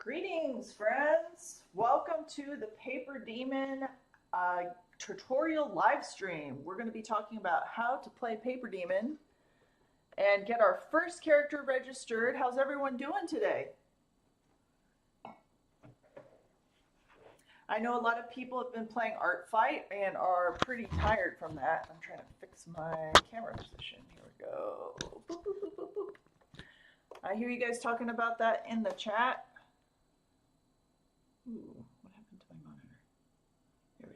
Greetings, friends. Welcome to the PaperDemon tutorial live stream. We're going to be talking about how to play PaperDemon and get our first character registered. How's everyone doing today? I know a lot of people have been playing Art Fight and are pretty tired from that. I'm trying to fix my camera position. Here we go. Boop, boop, boop, boop, boop. I hear you guys talking about that in the chat. Ooh, what happened to my monitor? There we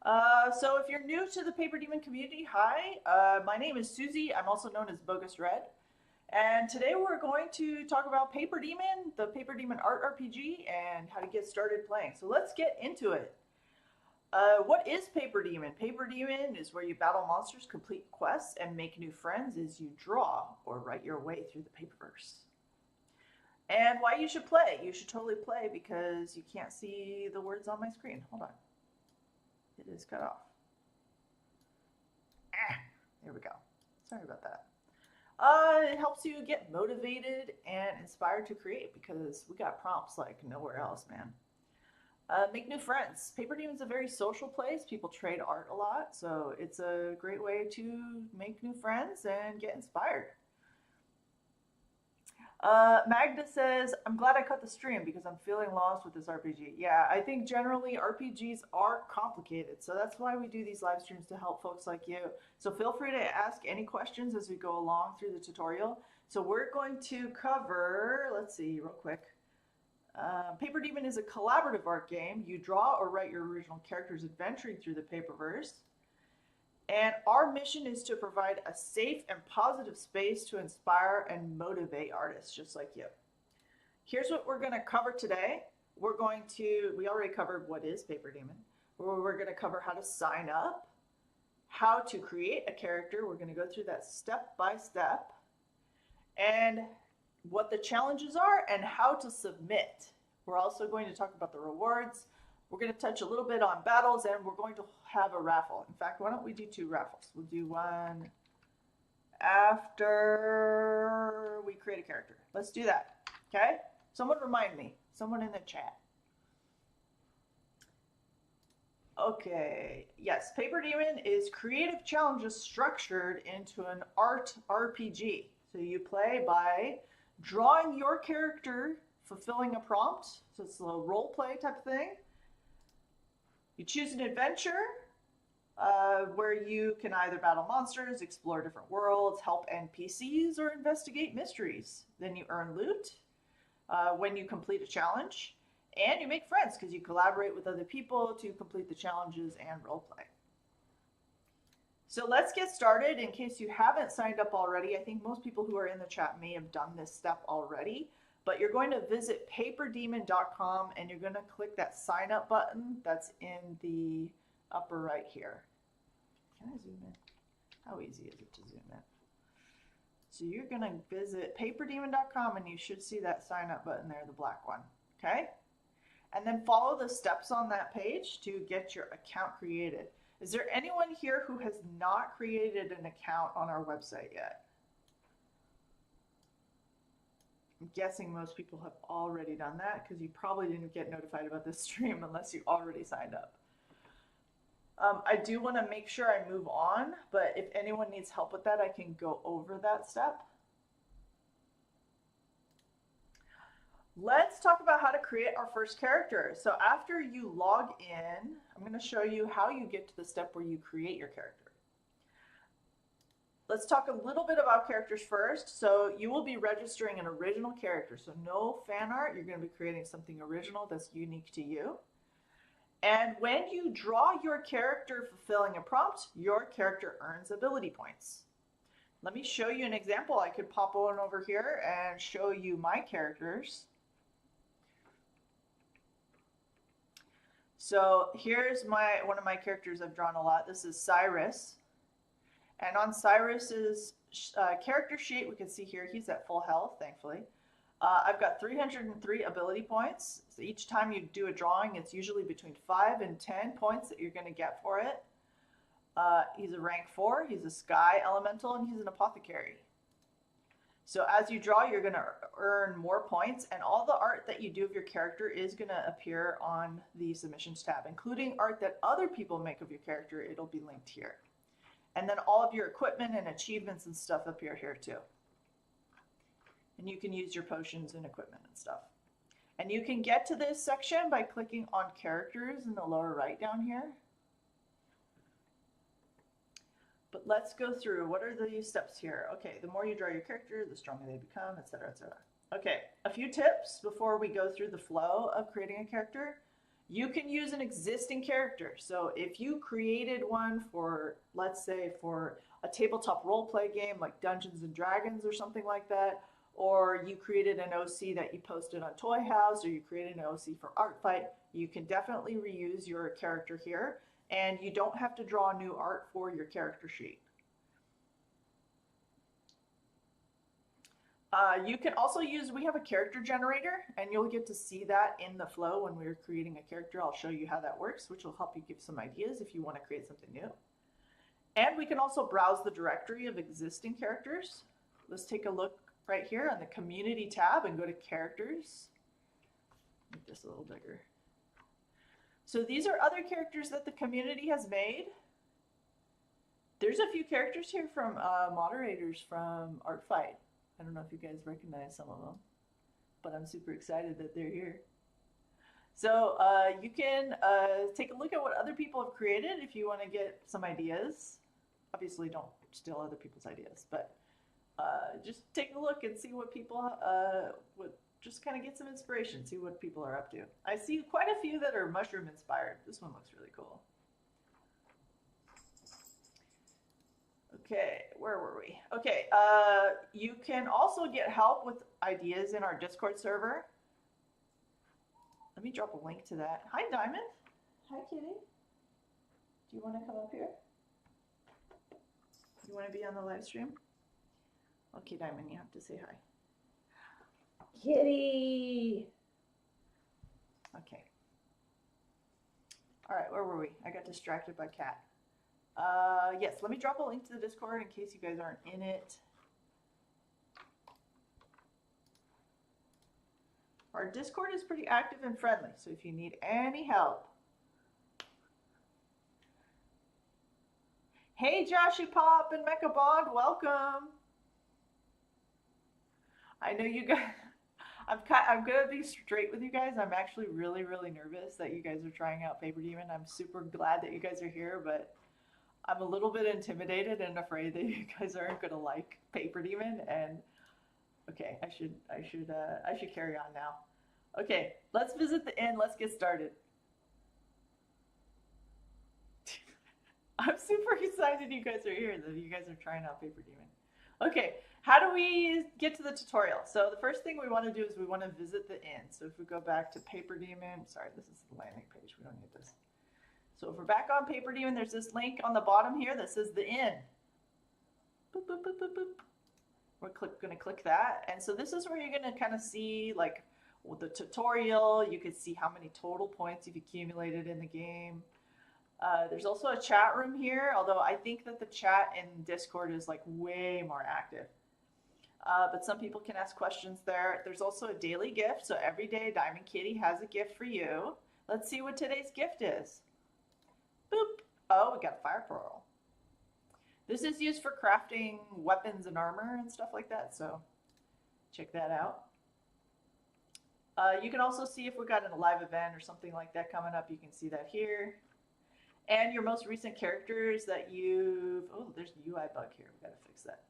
go. So if you're new to the PaperDemon community, hi. My name is Susie. I'm also known as Bogus Red. And today we're going to talk about PaperDemon, the PaperDemon Art RPG, and how to get started playing. So let's get into it. What is PaperDemon? PaperDemon is where you battle monsters, complete quests, and make new friends as you draw or write your way through the Paperverse. And why you should play. You should totally play because you can't see the words on my screen. Hold on. It is cut off. There we go. Sorry about that. It helps you get motivated and inspired to create because we got prompts like nowhere else, man. Make new friends. PaperDemon is a very social place. People trade art a lot, so it's a great way to make new friends and get inspired. Magda says, I'm glad I cut the stream because I'm feeling lost with this RPG. Yeah, I think generally RPGs are complicated, so that's why we do these live streams to help folks like you. So feel free to ask any questions as we go along through the tutorial. So we're going to cover, let's see, real quick. PaperDemon is a collaborative art game. You draw or write your original characters adventuring through the Paperverse. And our mission is to provide a safe and positive space to inspire and motivate artists just like you. Here's what we're going to cover today. We already covered what is PaperDemon. We're going to cover how to sign up, how to create a character. We're going to go through that step by step, and what the challenges are and how to submit. We're also going to talk about the rewards. We're going to touch a little bit on battles, and we're going to have a raffle. In fact, why don't we do two raffles? We'll do one after we create a character. Let's do that, okay? Someone remind me. Someone in the chat. Okay, yes, PaperDemon is creative challenges structured into an art RPG. So you play by drawing your character, fulfilling a prompt. So it's a little role play type of thing. You choose an adventure where you can either battle monsters, explore different worlds, help NPCs, or investigate mysteries. Then you earn loot when you complete a challenge, and you make friends because you collaborate with other people to complete the challenges and roleplay. So let's get started. In case you haven't signed up already, I think most people who are in the chat may have done this step already. But you're going to visit PaperDemon.com and you're going to click that sign up button that's in the upper right here. Can I zoom in? How easy is it to zoom in? So you're going to visit PaperDemon.com and you should see that sign up button there, the black one. Okay? And then follow the steps on that page to get your account created. Is there anyone here who has not created an account on our website yet? I'm guessing most people have already done that because you probably didn't get notified about this stream unless you already signed up. I do want to make sure I move on, but if anyone needs help with that, I can go over that step. Let's talk about how to create our first character. So after you log in, I'm going to show you how you get to the step where you create your character. Let's talk a little bit about characters first. So you will be registering an original character. So no fan art. You're going to be creating something original that's unique to you. And when you draw your character fulfilling a prompt, your character earns ability points. Let me show you an example. I could pop on over here and show you my characters. So here's one of my characters I've drawn a lot. This is Cyrus. And on Cyrus's character sheet, we can see here, he's at full health, thankfully. I've got 303 ability points. So each time you do a drawing, it's usually between 5 and 10 points that you're going to get for it. He's a rank 4, he's a sky elemental, and he's an apothecary. So as you draw, you're going to earn more points, and all the art that you do of your character is going to appear on the submissions tab, including art that other people make of your character. It'll be linked here. And then all of your equipment and achievements and stuff appear here too. And you can use your potions and equipment and stuff. And you can get to this section by clicking on characters in the lower right down here. But let's go through, what are the steps here? Okay, the more you draw your character, the stronger they become, etc., etc. Okay, a few tips before we go through the flow of creating a character. You can use an existing character. So if you created one for, let's say, for a tabletop role-play game like Dungeons and Dragons or something like that, or you created an OC that you posted on Toy House, or you created an OC for Art Fight, you can definitely reuse your character here. And you don't have to draw new art for your character sheet. You can also use, we have a character generator, and you'll get to see that in the flow when we're creating a character. I'll show you how that works, which will help you give some ideas if you want to create something new. And we can also browse the directory of existing characters. Let's take a look right here on the community tab and go to characters. Make this a little bigger. So these are other characters that the community has made. There's a few characters here from moderators from Art Fight. I don't know if you guys recognize some of them, but I'm super excited that they're here. So you can take a look at what other people have created if you want to get some ideas. Obviously, don't steal other people's ideas, but just take a look and see what people just kind of get some inspiration, see what people are up to. I see quite a few that are mushroom inspired. This one looks really cool. Okay, where were we? Okay, you can also get help with ideas in our Discord server. Let me drop a link to that. Hi, Diamond. Hi, Kitty. Do you want to come up here? Do you want to be on the live stream? Okay, Diamond, you have to say hi. Kitty! Okay. All right, where were we? I got distracted by Cat. Yes, let me drop a link to the Discord in case you guys aren't in it. Our Discord is pretty active and friendly, so if you need any help. Hey, Joshy Pop and Mecha Bond, welcome. I know you guys... I'm gonna be straight with you guys. I'm actually really, really nervous that you guys are trying out PaperDemon. I'm super glad that you guys are here, but I'm a little bit intimidated and afraid that you guys aren't gonna like PaperDemon. And okay, I should carry on now. Okay, let's visit the inn. Let's get started. I'm super excited you guys are here, that you guys are trying out PaperDemon. Okay. How do we get to the tutorial? So the first thing we want to do is we want to visit the inn. So if we go back to PaperDemon, sorry, this is the landing page. We don't need this. So if we're back on PaperDemon, there's this link on the bottom here that says the inn. Boop, boop, boop, boop, boop. We're going to click that. And so this is where you're going to kind of see like the tutorial. You can see how many total points you've accumulated in the game. There's also a chat room here, although I think that the chat in Discord is like way more active. But some people can ask questions there. There's also a daily gift. So every day Diamond Kitty has a gift for you. Let's see what today's gift is. Boop. Oh, we got fire pearl. This is used for crafting weapons and armor and stuff like that. So check that out. You can also see if we got a live event or something like that coming up. You can see that here. And your most recent characters that you've... Oh, there's a UI bug here. We've got to fix that.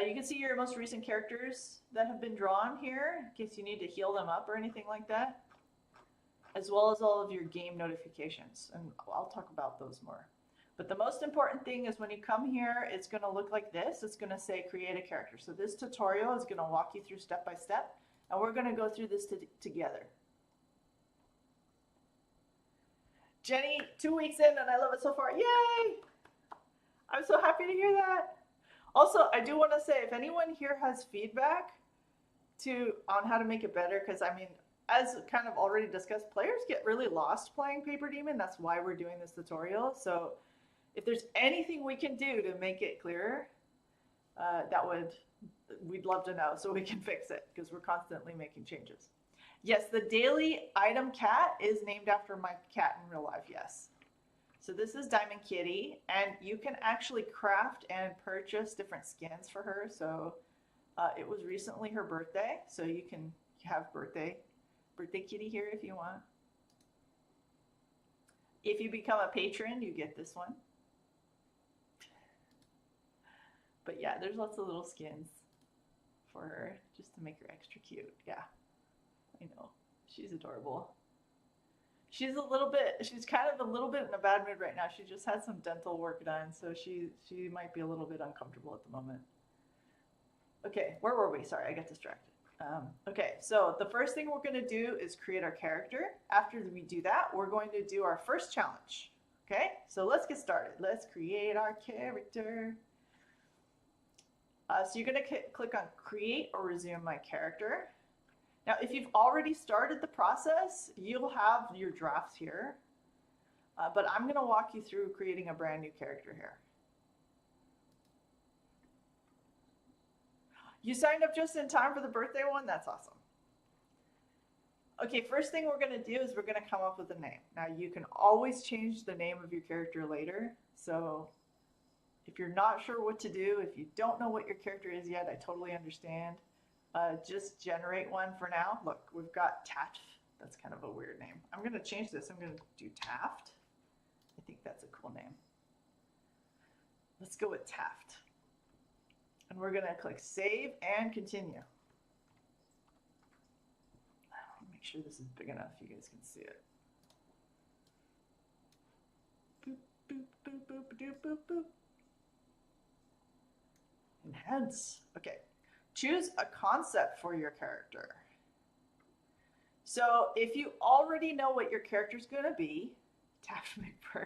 You can see your most recent characters that have been drawn here, in case you need to heal them up or anything like that, as well as all of your game notifications. And I'll talk about those more. But the most important thing is when you come here, it's going to look like this. It's going to say create a character. So this tutorial is going to walk you through step by step, and we're going to go through this together. Jenny, 2 weeks in, and I love it so far. Yay! I'm so happy to hear that. Also, I do want to say, if anyone here has feedback on how to make it better, because I mean, as kind of already discussed, players get really lost playing PaperDemon. That's why we're doing this tutorial. So if there's anything we can do to make it clearer, that would we'd love to know so we can fix it because we're constantly making changes. Yes, the daily item cat is named after my cat in real life, yes. So this is Diamond Kitty, and you can actually craft and purchase different skins for her. So it was recently her birthday, so you can have birthday kitty here if you want. If you become a patron, you get this one. But yeah, there's lots of little skins for her just to make her extra cute. Yeah, I know. She's adorable. She's kind of a little bit in a bad mood right now. She just had some dental work done, so she might be a little bit uncomfortable at the moment. Okay, where were we? Sorry, I got distracted. Okay, so the first thing we're going to do is create our character. After we do that, we're going to do our first challenge. Okay, so let's get started. Let's create our character. So you're going to click on Create or Resume My Character. Now, if you've already started the process, you'll have your drafts here. But I'm going to walk you through creating a brand new character here. You signed up just in time for the birthday one? That's awesome. Okay, first thing we're going to do is we're going to come up with a name. Now, you can always change the name of your character later. So if you're not sure what to do, if you don't know what your character is yet, I totally understand. Just generate one for now. Look, we've got Taft. That's kind of a weird name. I'm going to change this. I'm going to do Taft. I think that's a cool name. Let's go with Taft. And we're going to click Save and Continue. Make sure this is big enough you guys can see it. Boop, boop, boop, boop, boop, boop, boop. Enhance. Okay. Choose a concept for your character. So if you already know what your character is going to be, Taft McBurger.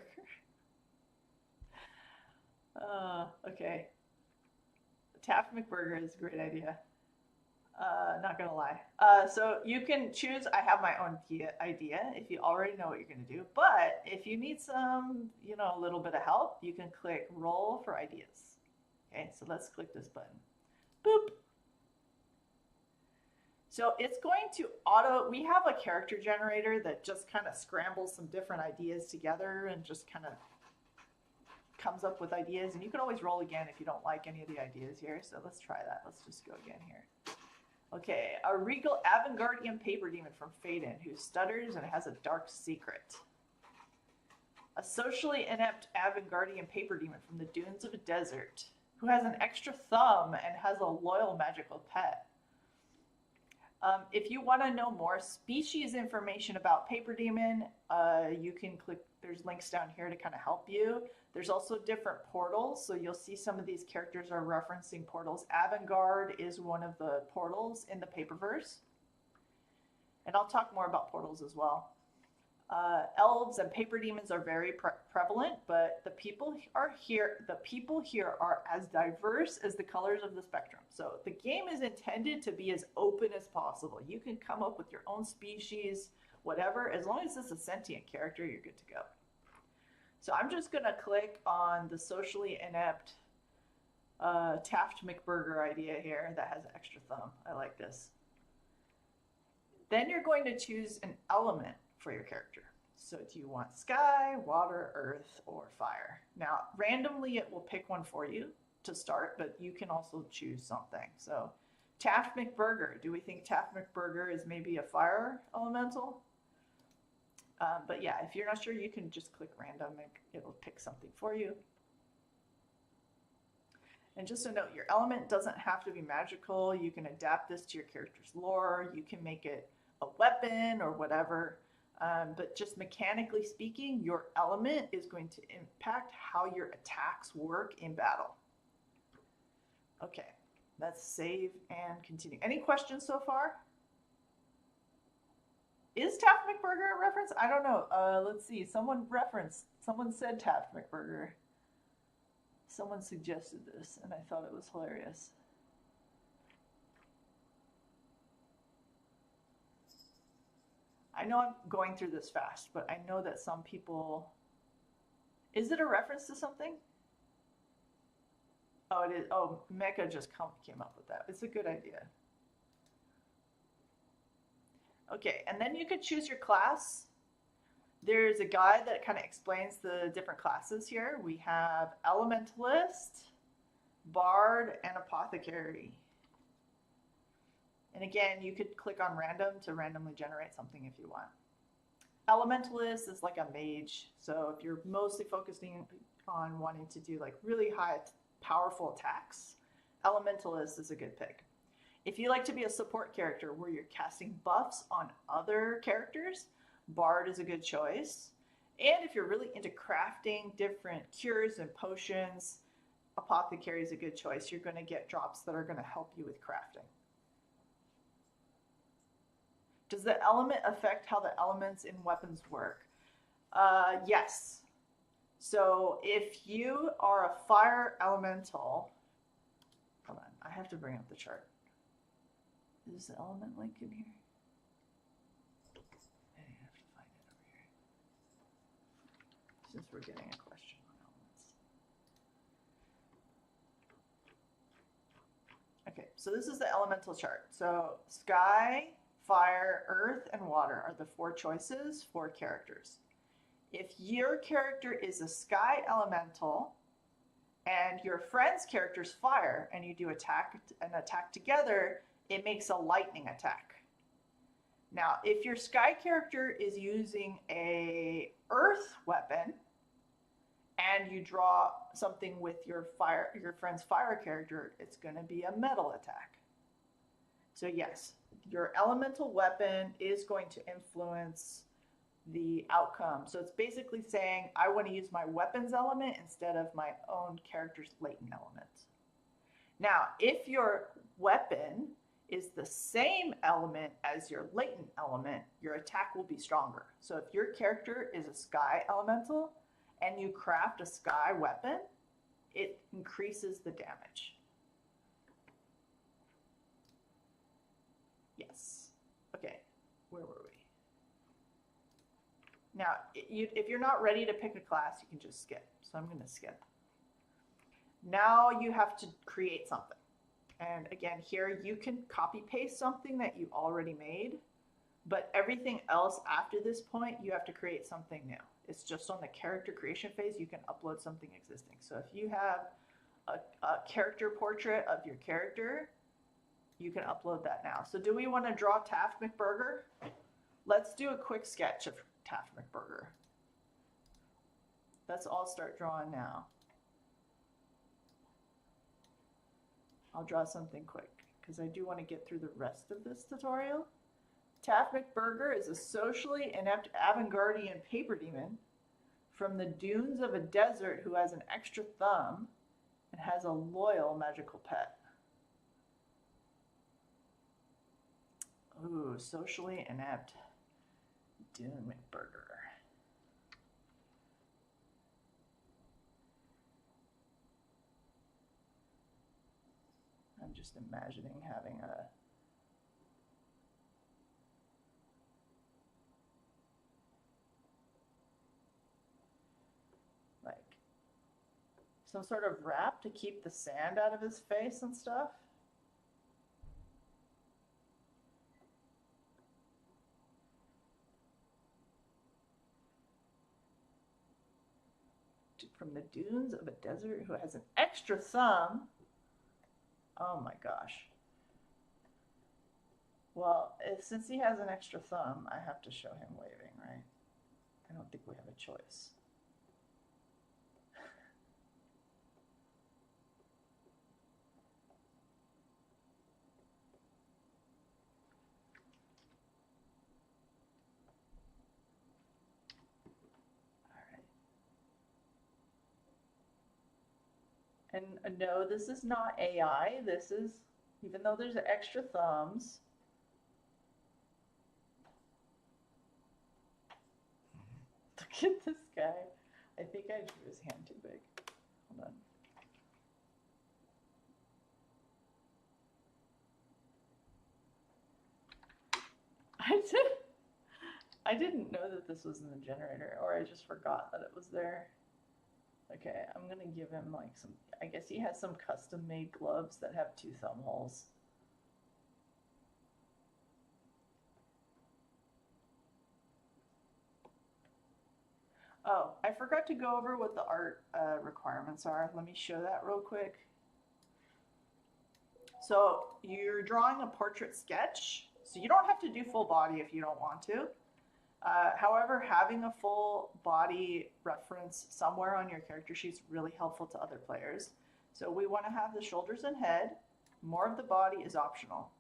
Okay. Taft McBurger is a great idea. Not gonna lie. So you can choose, I have my own idea if you already know what you're gonna do, but if you need some, a little bit of help, you can click Roll for Ideas. Okay, so let's click this button. Boop. So it's going to we have a character generator that just kind of scrambles some different ideas together and just kind of comes up with ideas, and you can always roll again if you don't like any of the ideas here. So let's try that. Let's just go again here. Okay, a regal avant-gardian paper demon from Faden who stutters and has a dark secret. A socially inept avant-gardian paper demon from the dunes of a desert who has an extra thumb and has a loyal magical pet. If you want to know more species information about PaperDemon, you can click, there's links down here to kind of help you. There's also different portals, so you'll see some of these characters are referencing portals. Avant-garde is one of the portals in the Paperverse. And I'll talk more about portals as well. Elves and paper demons are very prevalent, but the people here are as diverse as the colors of the spectrum. So the game is intended to be as open as possible. You can come up with your own species, whatever, as long as it's a sentient character, you're good to go. So I'm just gonna click on the socially inept Taft McBurger idea here that has an extra thumb. I like this. Then you're going to choose an element for your character. So do you want sky, water, earth, or fire? Now, randomly it will pick one for you to start, but you can also choose something. So Taft McBurger, do we think Taft McBurger is maybe a fire elemental? But yeah, if you're not sure, you can just click random and it'll pick something for you. And just a note, your element doesn't have to be magical. You can adapt this to your character's lore. You can make it a weapon or whatever. But just mechanically speaking, your element is going to impact how your attacks work in battle. Okay, let's save and continue. Any questions so far? Is Taft McBurger a reference? I don't know. Let's see. Someone said Taft McBurger. Someone suggested this, and I thought it was hilarious. I know I'm going through this fast, but I know that some people... Is it a reference to something? Oh, it is. Oh, Mecha just came up with that. It's a good idea. Okay, and then you could choose your class. There's a guide that kind of explains the different classes here. We have Elementalist, Bard, and Apothecary. And again, you could click on random to randomly generate something if you want. Elementalist is like a mage. So if you're mostly focusing on wanting to do like really high, powerful attacks, Elementalist is a good pick. If you like to be a support character where you're casting buffs on other characters, Bard is a good choice. And if you're really into crafting different cures and potions, Apothecary is a good choice. You're going to get drops that are going to help you with crafting. Does the element affect how the elements in weapons work? Yes. So if you are a fire elemental, hold on, I have to bring up the chart. Is the element link in here? I have to find it over here. Since we're getting a question on elements. Okay, so this is the elemental chart. So sky, fire, earth, and water are the 4 choices for characters. If your character is a sky elemental and your friend's character's fire and you do an attack together, it makes a lightning attack. Now, if your sky character is using a earth weapon and you draw something with your friend's fire character, it's going to be a metal attack. So yes, your elemental weapon is going to influence the outcome. So it's basically saying, I want to use my weapons element instead of my own character's latent element. Now, if your weapon is the same element as your latent element, your attack will be stronger. So if your character is a sky elemental and you craft a sky weapon, it increases the damage. Yes. Okay, where were we? Now, if you're not ready to pick a class, you can just skip. So I'm going to skip. Now you have to create something. And again, here you can copy paste something that you already made, but everything else after this point, you have to create something new. It's just on the character creation phase, you can upload something existing. So if you have a character portrait of your character, you can upload that now. So do we want to draw Taft McBurger? Let's do a quick sketch of Taft McBurger. Let's all start drawing now. I'll draw something quick because I do want to get through the rest of this tutorial. Taft McBurger is a socially inept avant-gardian paper demon from the dunes of a desert who has an extra thumb and has a loyal magical pet. Ooh, socially inept Dune McBurger. I'm just imagining having a like some sort of wrap to keep the sand out of his face and stuff. From the dunes of a desert who has an extra thumb. Oh my gosh. Well, since he has an extra thumb, I have to show him waving, right? I don't think we have a choice. And no, this is not AI. This is, even though there's extra thumbs. Look at this guy. I think I drew his hand too big. Hold on. I didn't know that this was in the generator, or I just forgot that it was there. Okay, I'm gonna give him like some, I guess he has some custom made gloves that have 2 thumb holes. Oh, I forgot to go over what the art requirements are. Let me show that real quick. So you're drawing a portrait sketch, so you don't have to do full body if you don't want to. However, having a full body reference somewhere on your character sheet is really helpful to other players. So we want to have the shoulders and head. More of the body is optional.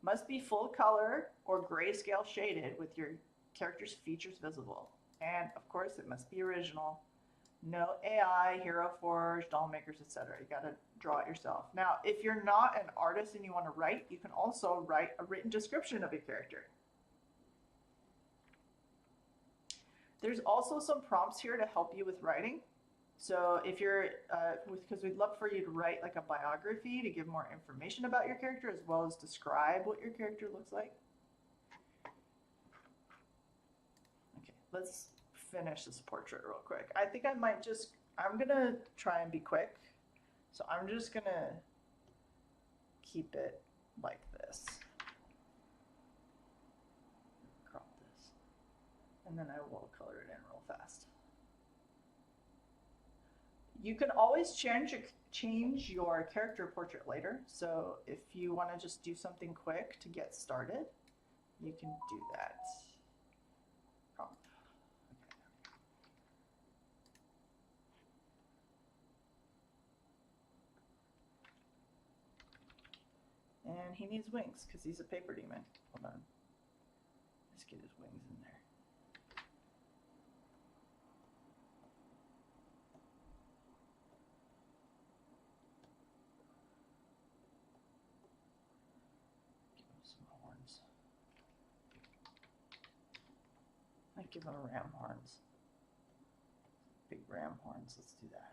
Must be full color or grayscale shaded with your character's features visible. And of course, it must be original. No AI, Hero Forge, doll makers, etc. You got to draw it yourself. Now, if you're not an artist and you want to write, you can also write a written description of your character. There's also some prompts here to help you with writing. So if you're, because we'd love for you to write like a biography to give more information about your character as well as describe what your character looks like. Okay, let's finish this portrait real quick. I think I might just, I'm gonna try and be quick. So I'm just gonna keep it like this. Crop this. And then I will color it in real fast. You can always change your character portrait later. So if you want to just do something quick to get started, you can do that. Prompt. Okay. And he needs wings because he's a paper demon. Hold on. Let's get his wings in there. I'd give him ram horns. Big ram horns. Let's do that.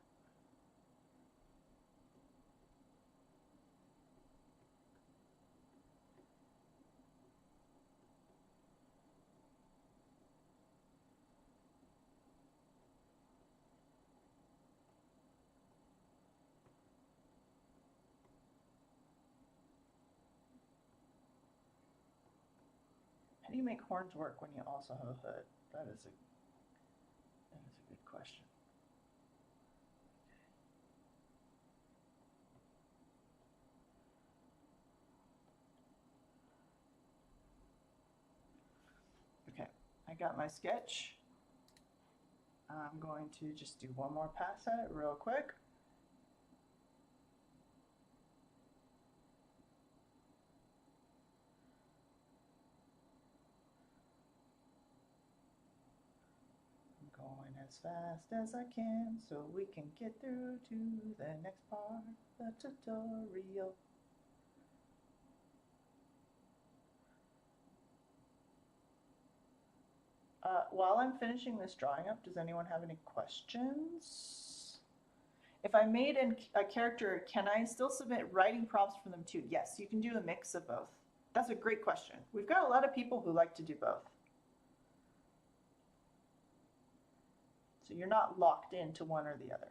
How do you make horns work when you also have a hood? That is a good question. Okay, I got my sketch. I'm going to just do one more pass at it real quick. Going as fast as I can so we can get through to the next part of the tutorial. While I'm finishing this drawing up, does anyone have any questions? If I made a character, can I still submit writing prompts for them too? Yes, you can do a mix of both. That's a great question. We've got a lot of people who like to do both. So you're not locked into one or the other.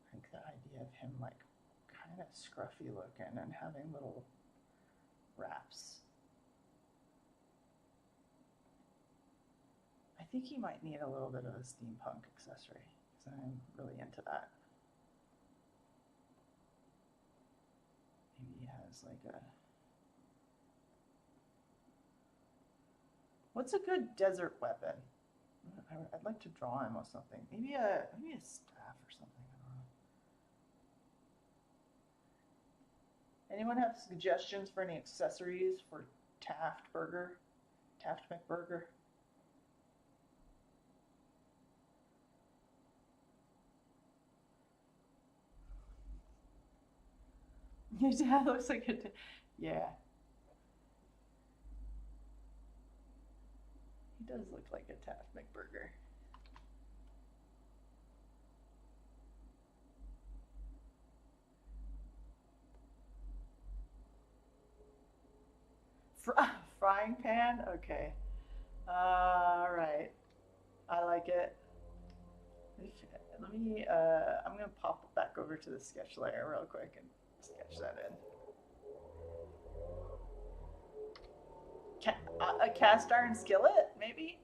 I think the idea of him like kind of scruffy looking and having little wraps. I think he might need a little bit of a steampunk accessory because I'm really into that. Maybe he has like a... What's a good desert weapon? I'd like to draw him with something. Maybe a staff or something. I don't know. Anyone have suggestions for any accessories for Taft McBurger? Your dad looks like a... Yeah. He does look like a Taft McBurger. Frying pan? Okay. Alright. I like it. Let me, I'm gonna pop back over to the sketch layer real quick and sketch that in. A cast iron skillet, maybe?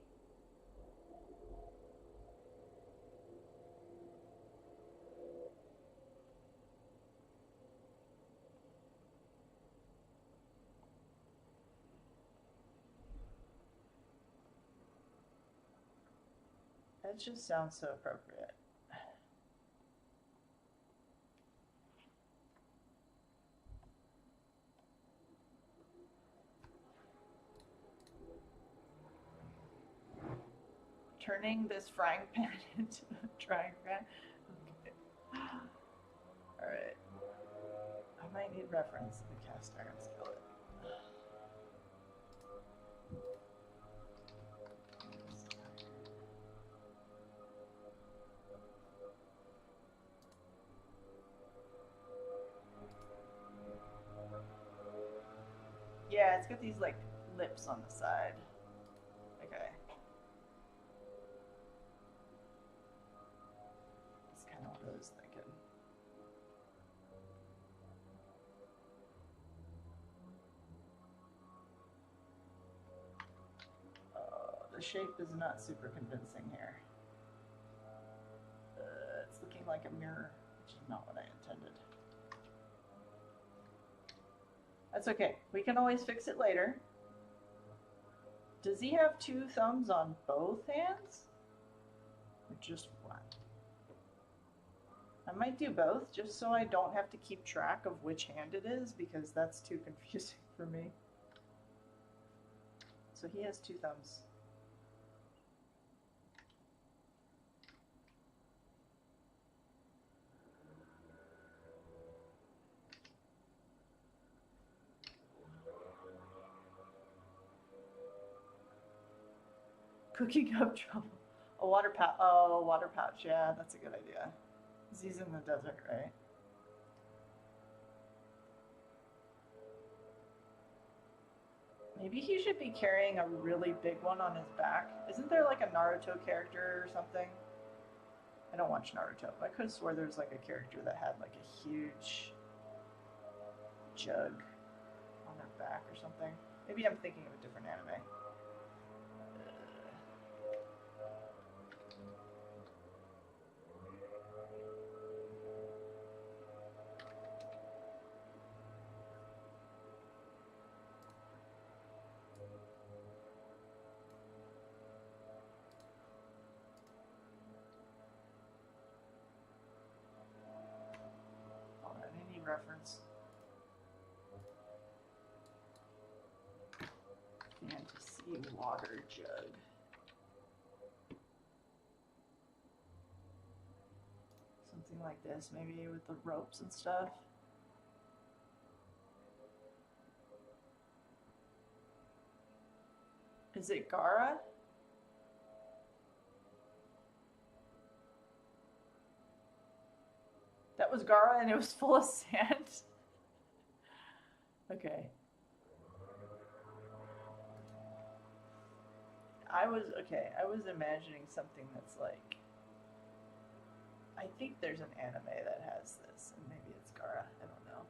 That just sounds so appropriate. Turning this frying pan into a drying pan. Okay. Alright. I might need reference to the cast iron skillet. Yeah, it's got these like lips on the side. Okay. That's kind of what I was thinking. The shape is not super convincing here. It's looking like a mirror, which is not what I intended. That's okay. We can always fix it later. Does he have 2 thumbs on both hands? Or just one? I might do both, just so I don't have to keep track of which hand it is, because that's too confusing for me. So he has 2 thumbs. Cooking up trouble. A water pouch. Oh, a water pouch. Yeah, that's a good idea. He's in the desert, right? Maybe he should be carrying a really big one on his back. Isn't there like a Naruto character or something? I don't watch Naruto, but I could have swore there's like a character that had like a huge jug on their back or something. Maybe I'm thinking of a different anime. Reference. Fantasy water jug. Something like this, maybe with the ropes and stuff. Is it Gara? That was Gara and it was full of sand? Okay. I was imagining something that's like, I think there's an anime that has this, and maybe it's Gara, I don't know.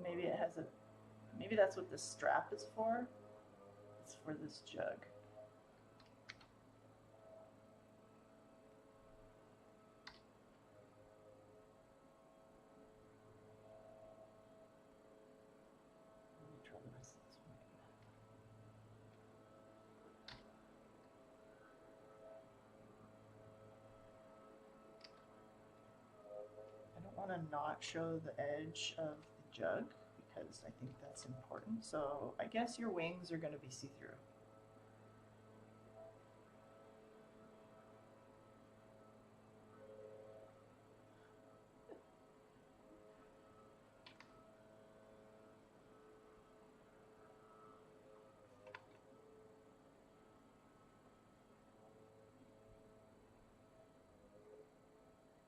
Maybe it has maybe that's what this strap is for. It's for this jug. Want to not show the edge of the jug because I think that's important. So I guess your wings are going to be see-through.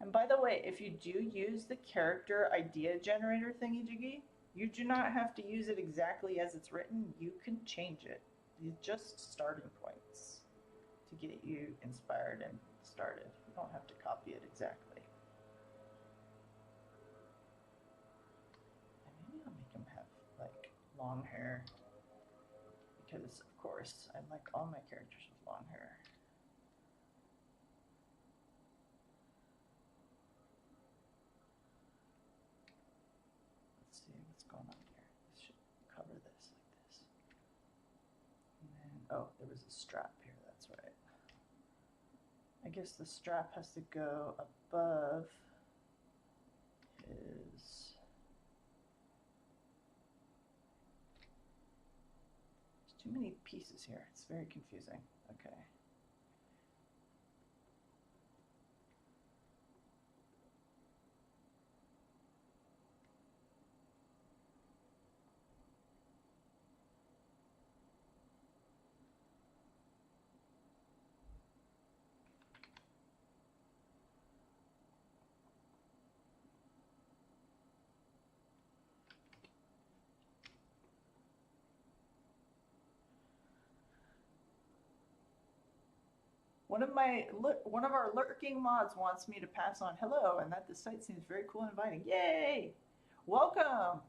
And by the way, if you do use the character idea generator thingy-jiggy, you do not have to use it exactly as it's written. You can change it. These just starting points to get you inspired and started. You don't have to copy it exactly. And maybe I'll make him have like long hair because of course I like all my characters with long hair. Let's see what's going on here. This should cover this like this. And then, oh, there was a strap here, that's right. I guess the strap has to go above his... There's too many pieces here. It's very confusing. Okay. One of our lurking mods wants me to pass on hello and that the site seems very cool and inviting. Yay! Welcome!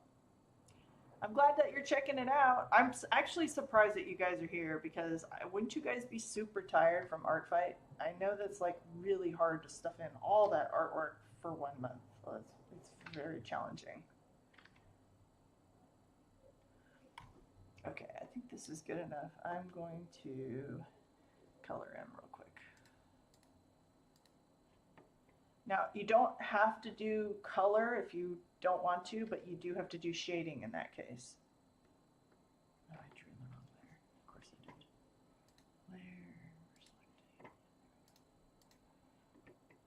I'm glad that you're checking it out. I'm actually surprised that you guys are here because wouldn't you guys be super tired from Art Fight? I know that's like really hard to stuff in all that artwork for 1 month. So it's very challenging. Okay, I think this is good enough. I'm going to color him real quick. Now, you don't have to do color if you don't want to, but you do have to do shading in that case. Oh, I drew the wrong layer. Of course I did. Layer, selecting.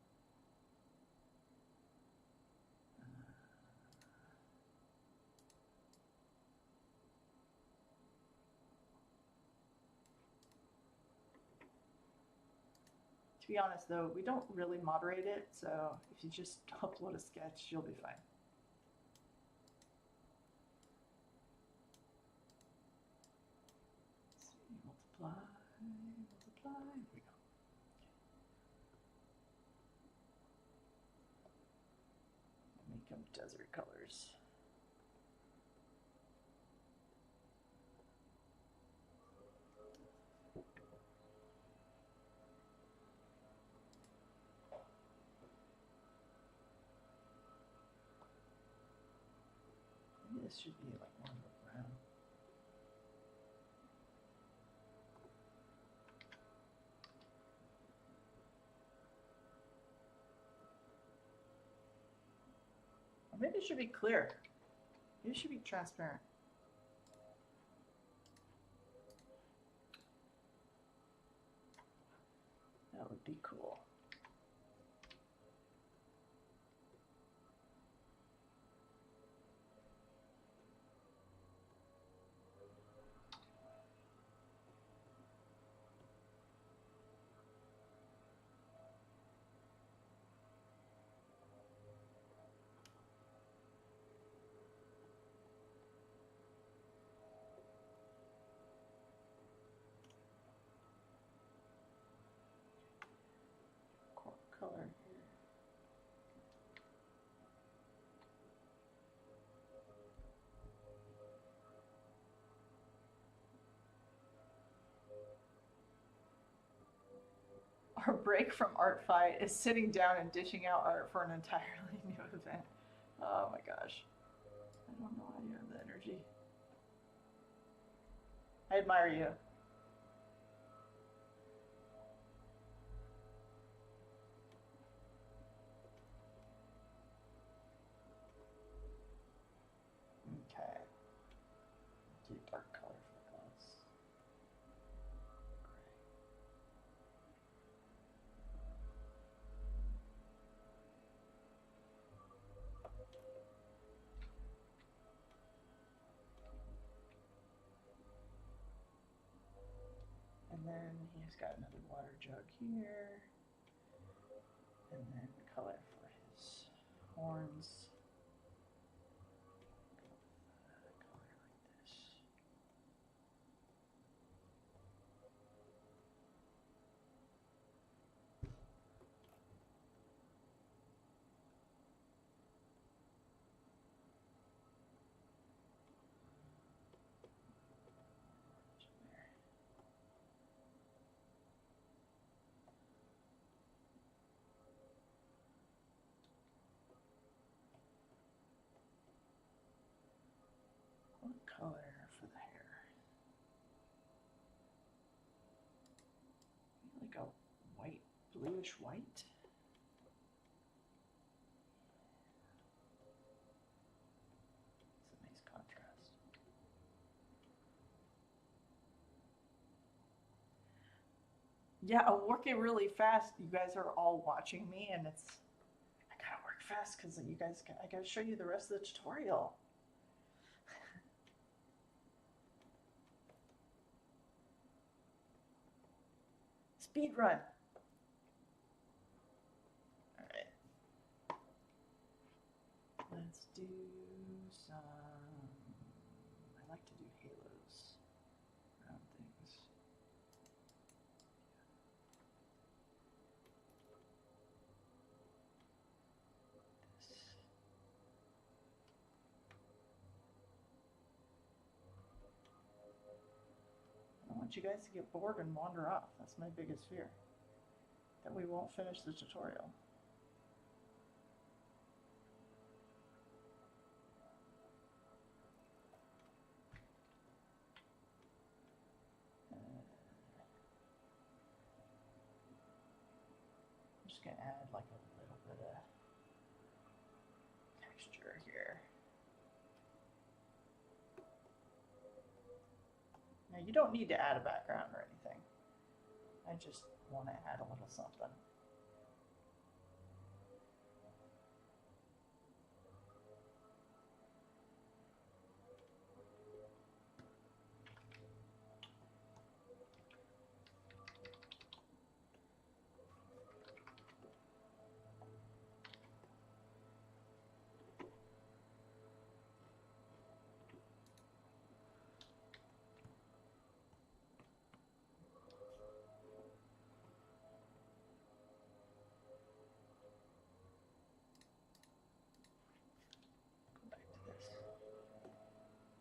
To be honest though, we don't really moderate it, so if you just upload a sketch, you'll be fine. Let's see, multiply, here we go. Okay. Make them desert colors. This should be like more of a brown. Or maybe it should be clear. Maybe it should be transparent. That would be cool. Color here. Our break from Art Fight is sitting down and dishing out art for an entirely new event. Oh my gosh. I don't know how you have the energy. I admire you. Okay. Do dark color for those. And then he's got another water jug here. And then color for horns. What color for the hair? Like a white, bluish white. It's a nice contrast. Yeah, I'm working really fast. You guys are all watching me, and it's I gotta work fast because you guys. I gotta show you the rest of the tutorial. Speed run. All right. Let's do some. I like to do halos around things. I don't want you guys to get bored and wander off. That's my biggest fear. That we won't finish the tutorial. I'm just gonna add like a little bit of texture here. Now you don't need to add a background or anything. I just want to add a little something.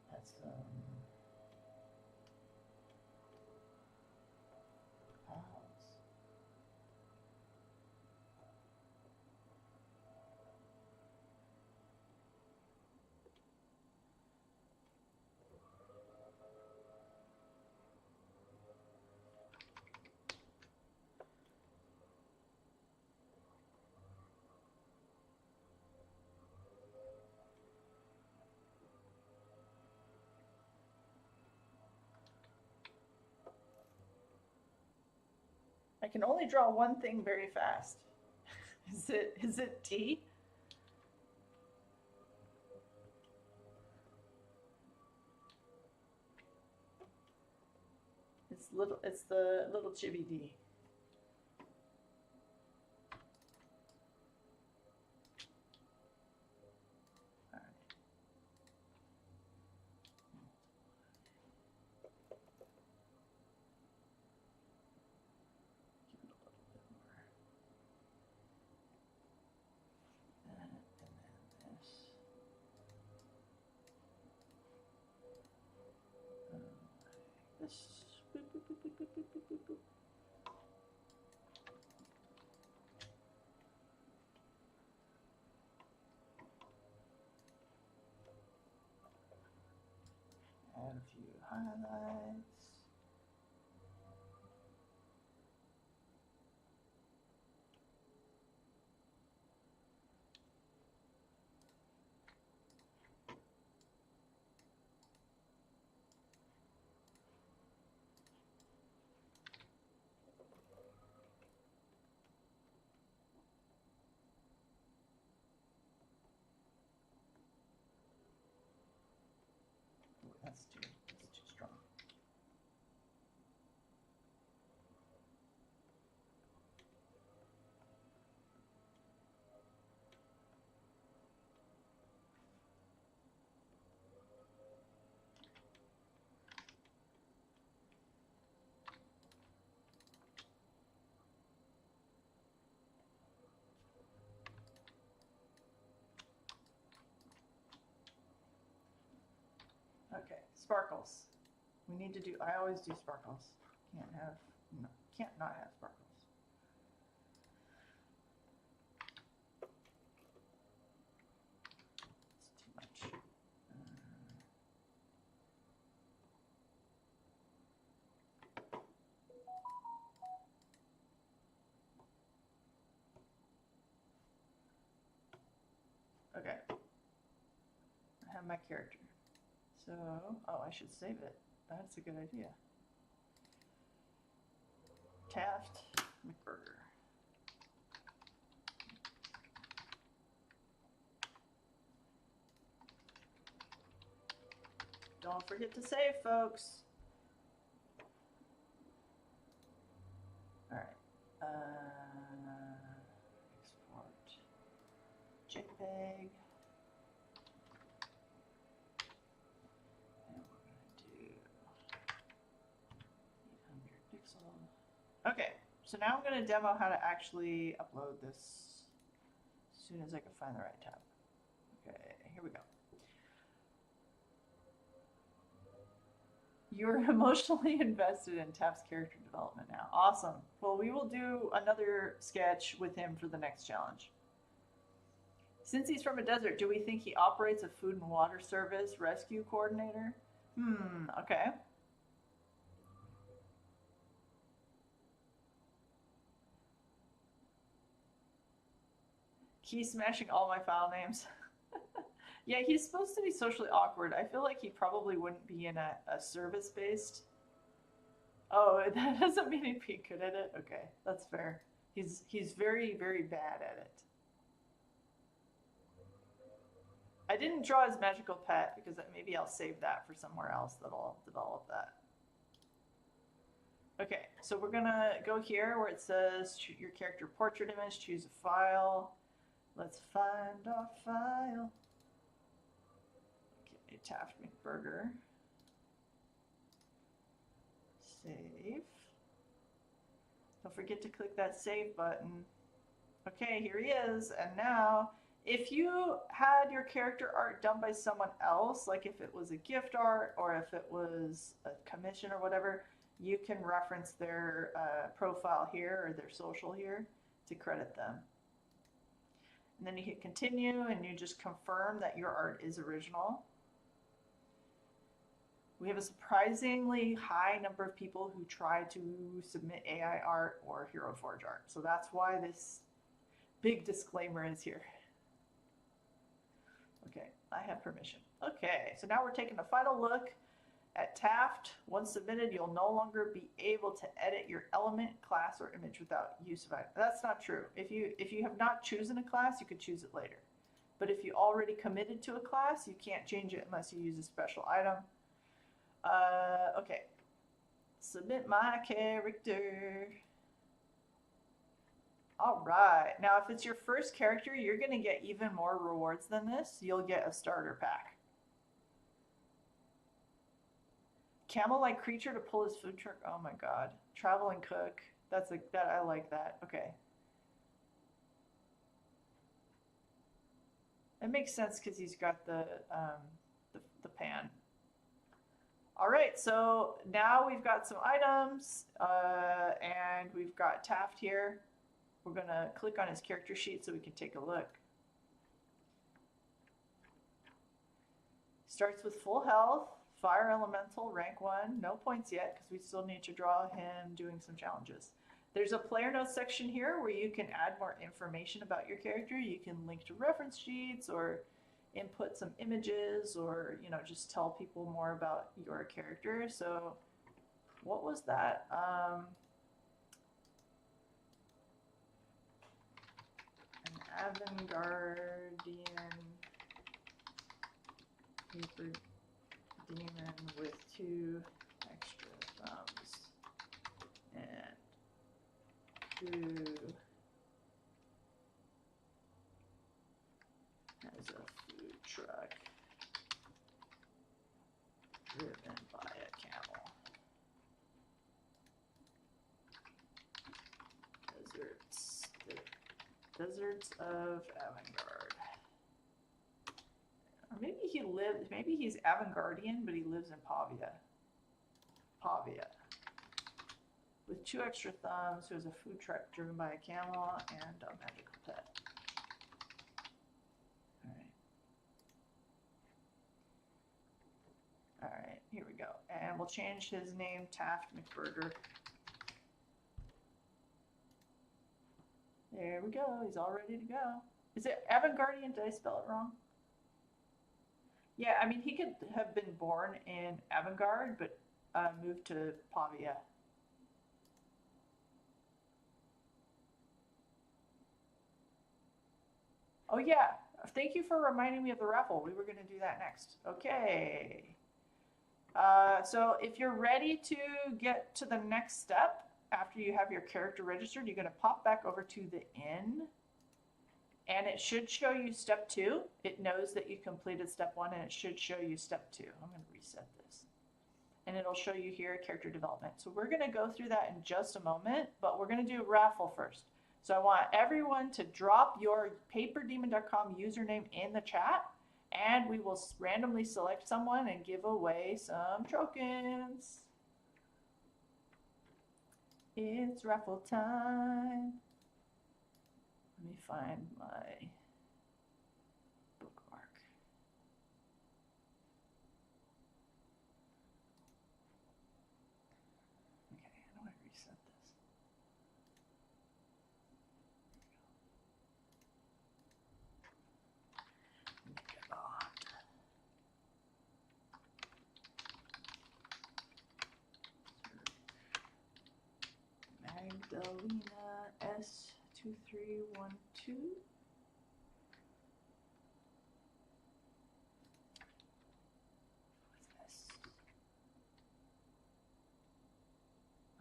That's house. I can only draw one thing very fast. Is it T? It's the little chibi D. Boop, boop, boop, boop, boop, boop, boop, boop. Add a few highlights. That's too strong. Okay, sparkles. We need to do, I always do sparkles. Can't not have sparkles. It's too much. Okay. I have my character. So, oh, I should save it. That's a good idea. Taft McBurger. Don't forget to save, folks. All right. Export JPEG. And we're going to do 800 pixel. Okay, so now I'm going to demo how to actually upload this as soon as I can find the right tab. Okay, here we go. You're emotionally invested in Taft's character development now. Awesome. Well, we will do another sketch with him for the next challenge. Since he's from a desert, do we think he operates a food and water service rescue coordinator? Okay. Key smashing all my file names. Yeah, he's supposed to be socially awkward. I feel like he probably wouldn't be in a service-based. Oh, that doesn't mean he'd be good at it? Okay, that's fair. He's very, very bad at it. I didn't draw his magical pet because maybe I'll save that for somewhere else that'll develop that. Okay, so we're gonna go here where it says your character portrait image, choose a file. Let's find our file. Okay, Taft McBurger. Save. Don't forget to click that save button. Okay, here he is. And now, if you had your character art done by someone else, like if it was a gift art or if it was a commission or whatever, you can reference their profile here or their social here to credit them. And then you hit continue and you just confirm that your art is original. We have a surprisingly high number of people who try to submit AI art or Hero Forge art. So that's why this big disclaimer is here. Okay, I have permission. Okay, so now we're taking a final look at Taft. Once submitted, you'll no longer be able to edit your element, class, or image without use of it. That's not true. If you have not chosen a class, you could choose it later. But if you already committed to a class, you can't change it unless you use a special item. Okay. Submit my character. All right. Now, if it's your first character, you're going to get even more rewards than this. You'll get a starter pack. Camel-like creature to pull his food truck. Oh my god. Traveling cook. That's like that. I like that. Okay. It makes sense because he's got the pan. All right, so now we've got some items, and we've got Taft here. We're gonna click on his character sheet so we can take a look. Starts with full health, fire elemental, rank 1, no points yet because we still need to draw him doing some challenges. There's a player notes section here where you can add more information about your character. You can link to reference sheets or input some images or, you know, just tell people more about your character. So what was that? An avant-gardian paper demon with 2 extra thumbs and who has a food truck driven by a camel. Deserts of Avantgarde. Or maybe he lives, maybe he's Avantgardian, but he lives in Pavia. Pavia. With 2 extra thumbs, who has a food truck driven by a camel and a magical pet. All right, here we go. And we'll change his name Taft McBurger. There we go. He's all ready to go. Is it Avantgardian? Did I spell it wrong? Yeah, I mean, he could have been born in Avantgarde, but moved to Pavia. Oh, yeah. Thank you for reminding me of the raffle. We were going to do that next. Okay. So if you're ready to get to the next step, after you have your character registered, you're going to pop back over to the inn, and it should show you step 2. It knows that you completed step 1, and it should show you step 2. I'm going to reset this, and it'll show you here character development. So we're going to go through that in just a moment, but we're going to do a raffle first. So I want everyone to drop your PaperDemon.com username in the chat, and we will randomly select someone and give away some tokens. It's raffle time. Let me find my bookmark. Okay, how do I reset this? Magdalena S2312. What's this?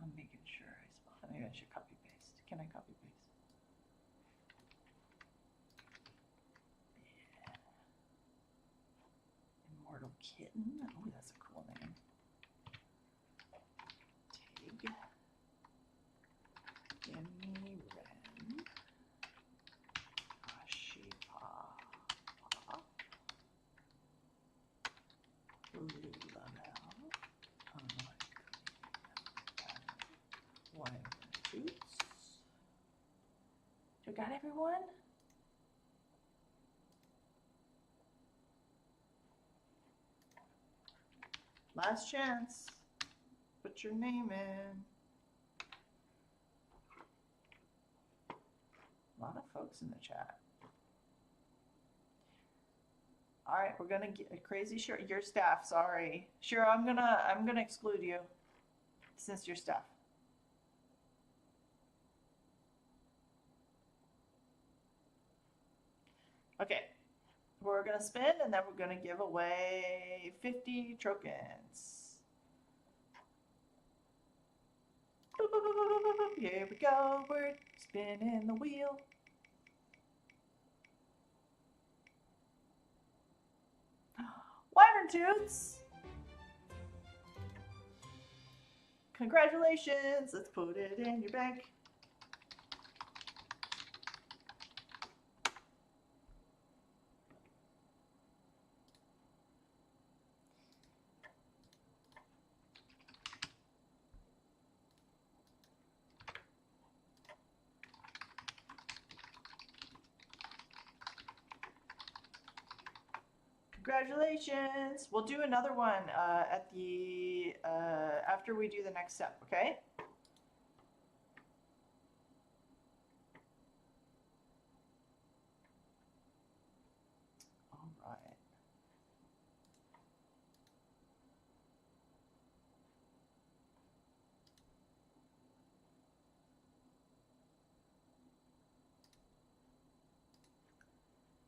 I'm making sure I spell. Maybe I should copy paste. Can I copy paste? Yeah. Immortal Kitten. Oh, that's a cool name. Tig. Gimme Ren. Ashipa. Lululemon. One Toots. You got everyone? Last chance. Put your name in. A lot of folks in the chat. All right, we're gonna get a crazy Shira. Your staff, sorry, Shira. I'm gonna exclude you since you're staff. Okay, we're gonna spin and then we're gonna give away 50 tokens. Boop, boop, boop, boop, boop, boop. Here we go. We're spinning the wheel. Wyvern Toots! Congratulations! Let's put it in your bank. Congratulations. We'll do another one at the after we do the next step, okay? All right.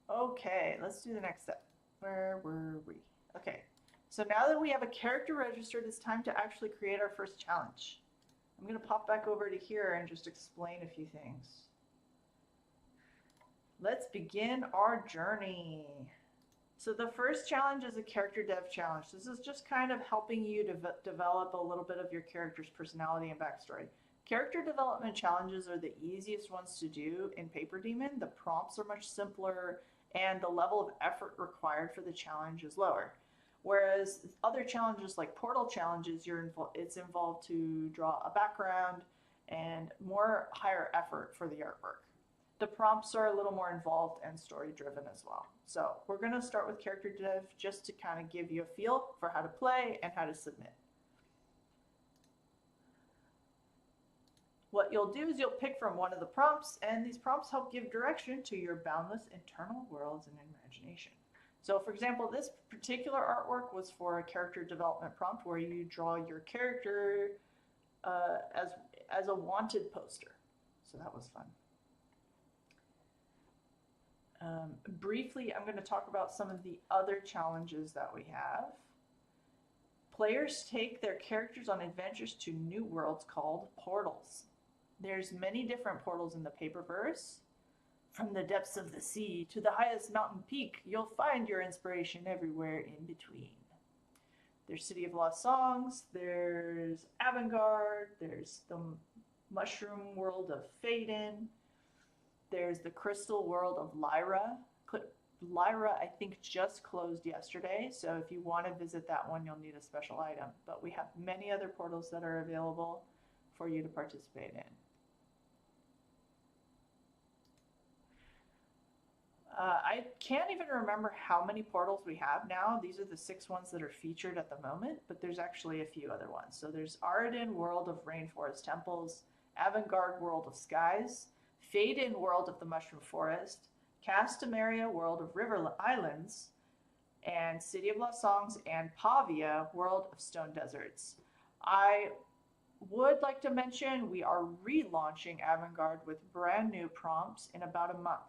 Okay, let's do the next step. Where were we? Okay, so now that we have a character registered, it's time to actually create our first challenge. I'm going to pop back over to here and just explain a few things. Let's begin our journey. So the first challenge is a character dev challenge. This is just kind of helping you to develop a little bit of your character's personality and backstory. Character development challenges are the easiest ones to do in PaperDemon. The prompts are much simpler, and the level of effort required for the challenge is lower. Whereas other challenges like portal challenges, it's involved to draw a background and more higher effort for the artwork. The prompts are a little more involved and story driven as well. So we're going to start with character dev just to kind of give you a feel for how to play and how to submit. What you'll do is you'll pick from one of the prompts, and these prompts help give direction to your boundless internal worlds and imagination. So for example, this particular artwork was for a character development prompt where you draw your character as a wanted poster. So that was fun. Briefly, I'm going to talk about some of the other challenges that we have. Players take their characters on adventures to new worlds called portals. There's many different portals in the Paperverse. From the depths of the sea to the highest mountain peak, you'll find your inspiration everywhere in between. There's City of Lost Songs, there's Avantgarde, there's the mushroom world of Faden, there's the crystal world of Lyra. Lyra, I think, just closed yesterday, so if you want to visit that one, you'll need a special item. But we have many other portals that are available for you to participate in. I can't even remember how many portals we have now. These are the 6 ones that are featured at the moment, but there's actually a few other ones. So there's Aridin, World of Rainforest Temples, Avantgarde, World of Skies, Faden, World of the Mushroom Forest, Castamaria, World of River Islands, and City of Lost Songs, and Pavia, World of Stone Deserts. I would like to mention we are relaunching Avantgarde with brand new prompts in about a month.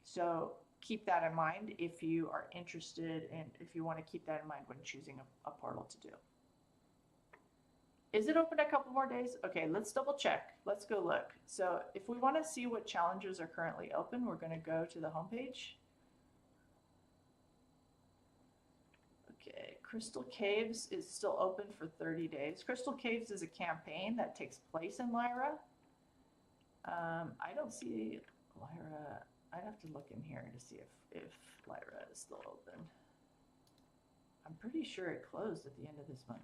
So keep that in mind if you are interested and if you want to keep that in mind when choosing a portal to do. Is it open a couple more days? Okay, let's double check. Let's go look. So if we want to see what challenges are currently open, we're going to go to the homepage. Okay, Crystal Caves is still open for 30 days. Crystal Caves is a campaign that takes place in Lyra. I don't see Lyra. I'd have to look in here to see if Lyra is still open. I'm pretty sure it closed at the end of this month.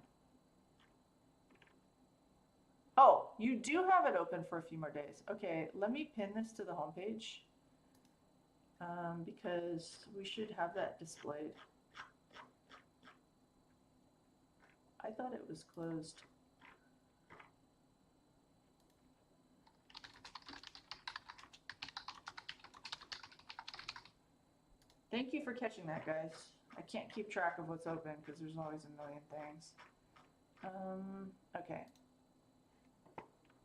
Oh, you do have it open for a few more days. Okay, let me pin this to the homepage because we should have that displayed. I thought it was closed. Thank you for catching that, guys. I can't keep track of what's open because there's always a million things. Okay.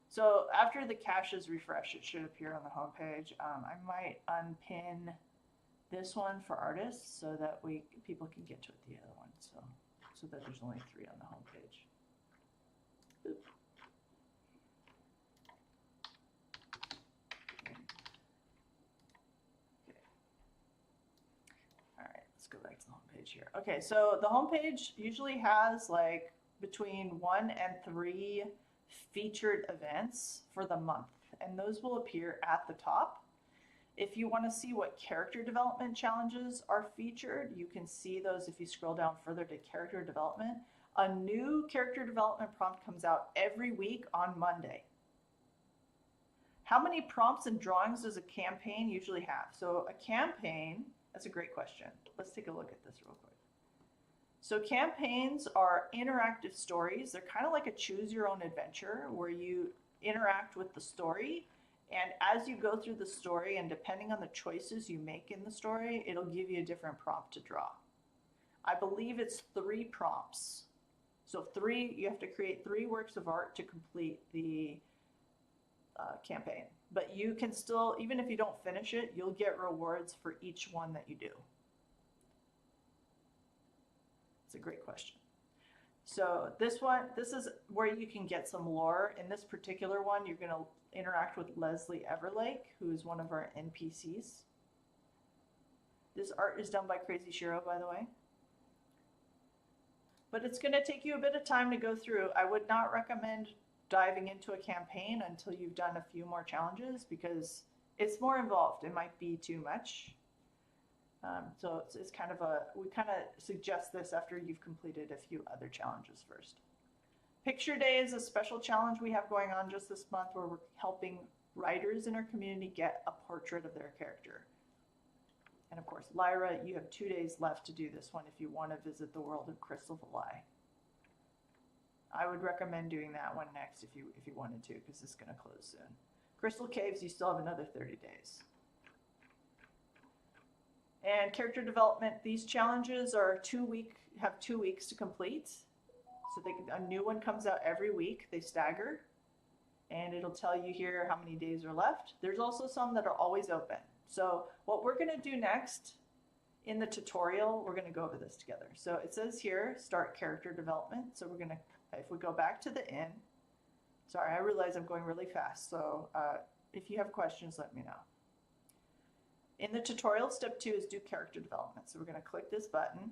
So after the caches refresh, it should appear on the homepage. I might unpin this one for artists so that people can get to it the other one. So that there's only 3 on the homepage. Oop. Go back to the homepage here. Okay, so the homepage usually has like between 1 and 3 featured events for the month, and those will appear at the top. If you want to see what character development challenges are featured, you can see those if you scroll down further to character development. A new character development prompt comes out every week on Monday. How many prompts and drawings does a campaign usually have? So a campaign, that's a great question. Let's take a look at this real quick. So campaigns are interactive stories. They're kind of like a choose your own adventure where you interact with the story, and as you go through the story and depending on the choices you make in the story, it'll give you a different prompt to draw. I believe it's 3 prompts. So you have to create 3 works of art to complete the campaign. But you can still, even if you don't finish it, you'll get rewards for each one that you do. It's a great question. So this is where you can get some lore. In this particular one, you're going to interact with Leslie Everlake, who is one of our NPCs. This art is done by Crazy Shiro, by the way. But it's going to take you a bit of time to go through. I would not recommend diving into a campaign until you've done a few more challenges because it's more involved. It might be too much. So it's kind of a, we kind of suggest this after you've completed a few other challenges first. Picture Day is a special challenge we have going on just this month where we're helping writers in our community get a portrait of their character. And of course, Lyra, you have 2 days left to do this one if you want to visit the world of Crystal Valai. I would recommend doing that one next if you wanted to, because it's going to close soon. Crystal Caves, you still have another 30 days. And character development, these challenges are have 2 weeks to complete. So a new one comes out every week. They stagger. And it'll tell you here how many days are left. There's also some that are always open. So what we're going to do next in the tutorial, we're going to go over this together. So it says here, start character development. So we're going to, if we go back to the inn, sorry, I realize I'm going really fast. So if you have questions, let me know. In the tutorial, step 2 is do character development. So we're going to click this button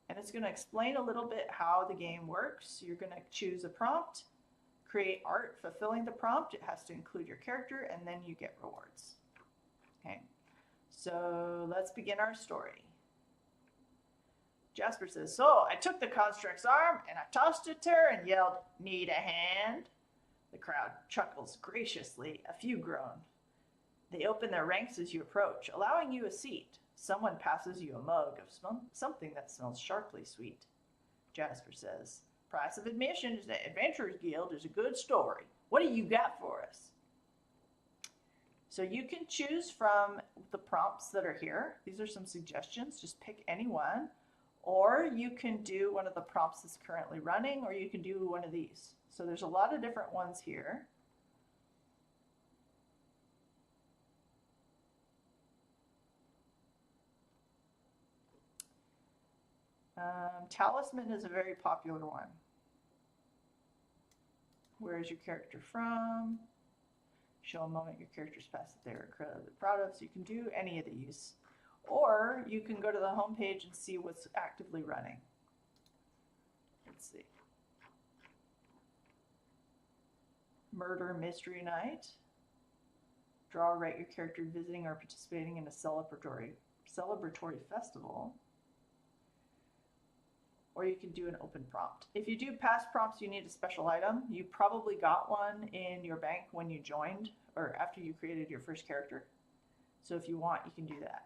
and it's going to explain a little bit how the game works. You're going to choose a prompt, create art fulfilling the prompt. It has to include your character and then you get rewards. Okay, so let's begin our story. Jasper says, so I took the construct's arm and I tossed it to her and yelled, need a hand? The crowd chuckles graciously. A few groan. They open their ranks as you approach, allowing you a seat. Someone passes you a mug of something that smells sharply sweet. Jasper says, price of admission to the Adventurers Guild is a good story. What do you got for us? So you can choose from the prompts that are here. These are some suggestions. Just pick any one. Or you can do one of the prompts that's currently running, or you can do one of these. So there's a lot of different ones here. Talisman is a very popular one. Where is your character from? Show a moment your character's past that they're incredibly proud of. So you can do any of these. Or you can go to the home page and see what's actively running. Let's see. Murder Mystery Night. Draw or write your character visiting or participating in a celebratory festival. Or you can do an open prompt. If you do past prompts, you need a special item. You probably got one in your bank when you joined or after you created your first character. So if you want, you can do that.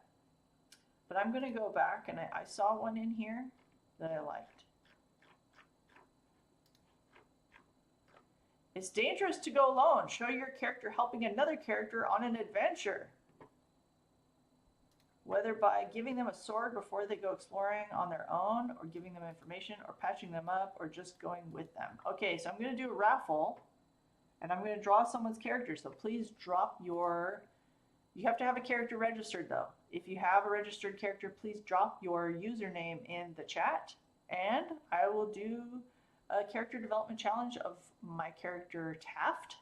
But I'm going to go back and I saw one in here that I liked. It's dangerous to go alone. Show your character helping another character on an adventure. Whether by giving them a sword before they go exploring on their own, or giving them information, or patching them up, or just going with them. Okay, so I'm going to do a raffle, and I'm going to draw someone's character. So please drop your... You have to have a character registered, though. If you have a registered character, please drop your username in the chat, and I will do a character development challenge of my character Taft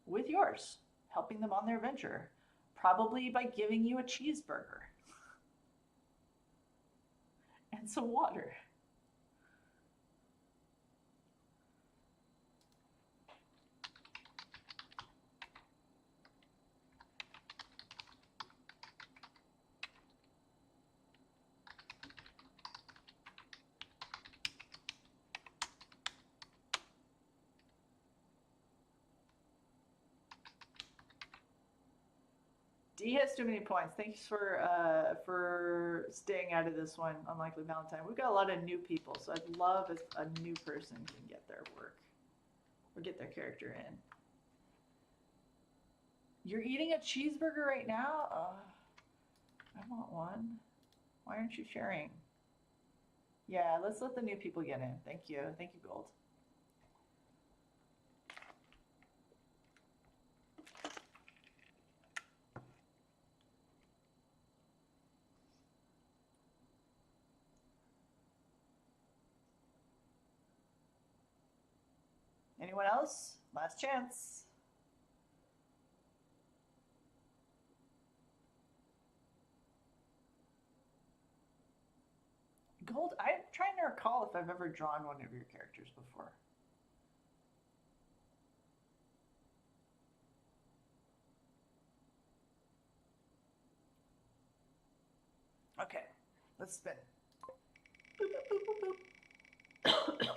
with yours, helping them on their adventure. Probably by giving you a cheeseburger and some water. D has too many points. Thanks for staying out of this one, Unlikely Valentine. We've got a lot of new people, so I'd love if a new person can get their work or get their character in. You're eating a cheeseburger right now? I want one. Why aren't you sharing? Yeah, let's let the new people get in. Thank you. Thank you, Gold. Anyone else? Last chance. Gold, I'm trying to recall if I've ever drawn one of your characters before. Okay, let's spin. Boop, boop, boop, boop, boop.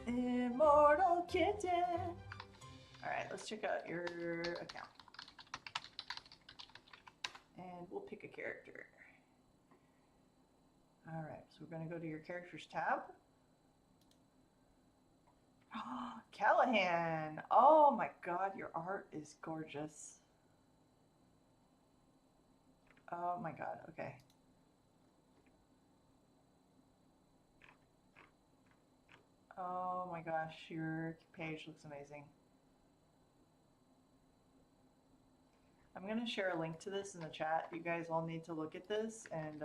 Immortal kitten. All right, let's check out your account. And we'll pick a character. All right, so we're going to go to your characters tab. Callahan. Oh my God, your art is gorgeous. Oh my God, okay. Oh my gosh, your page looks amazing. I'm going to share a link to this in the chat. You guys all need to look at this, and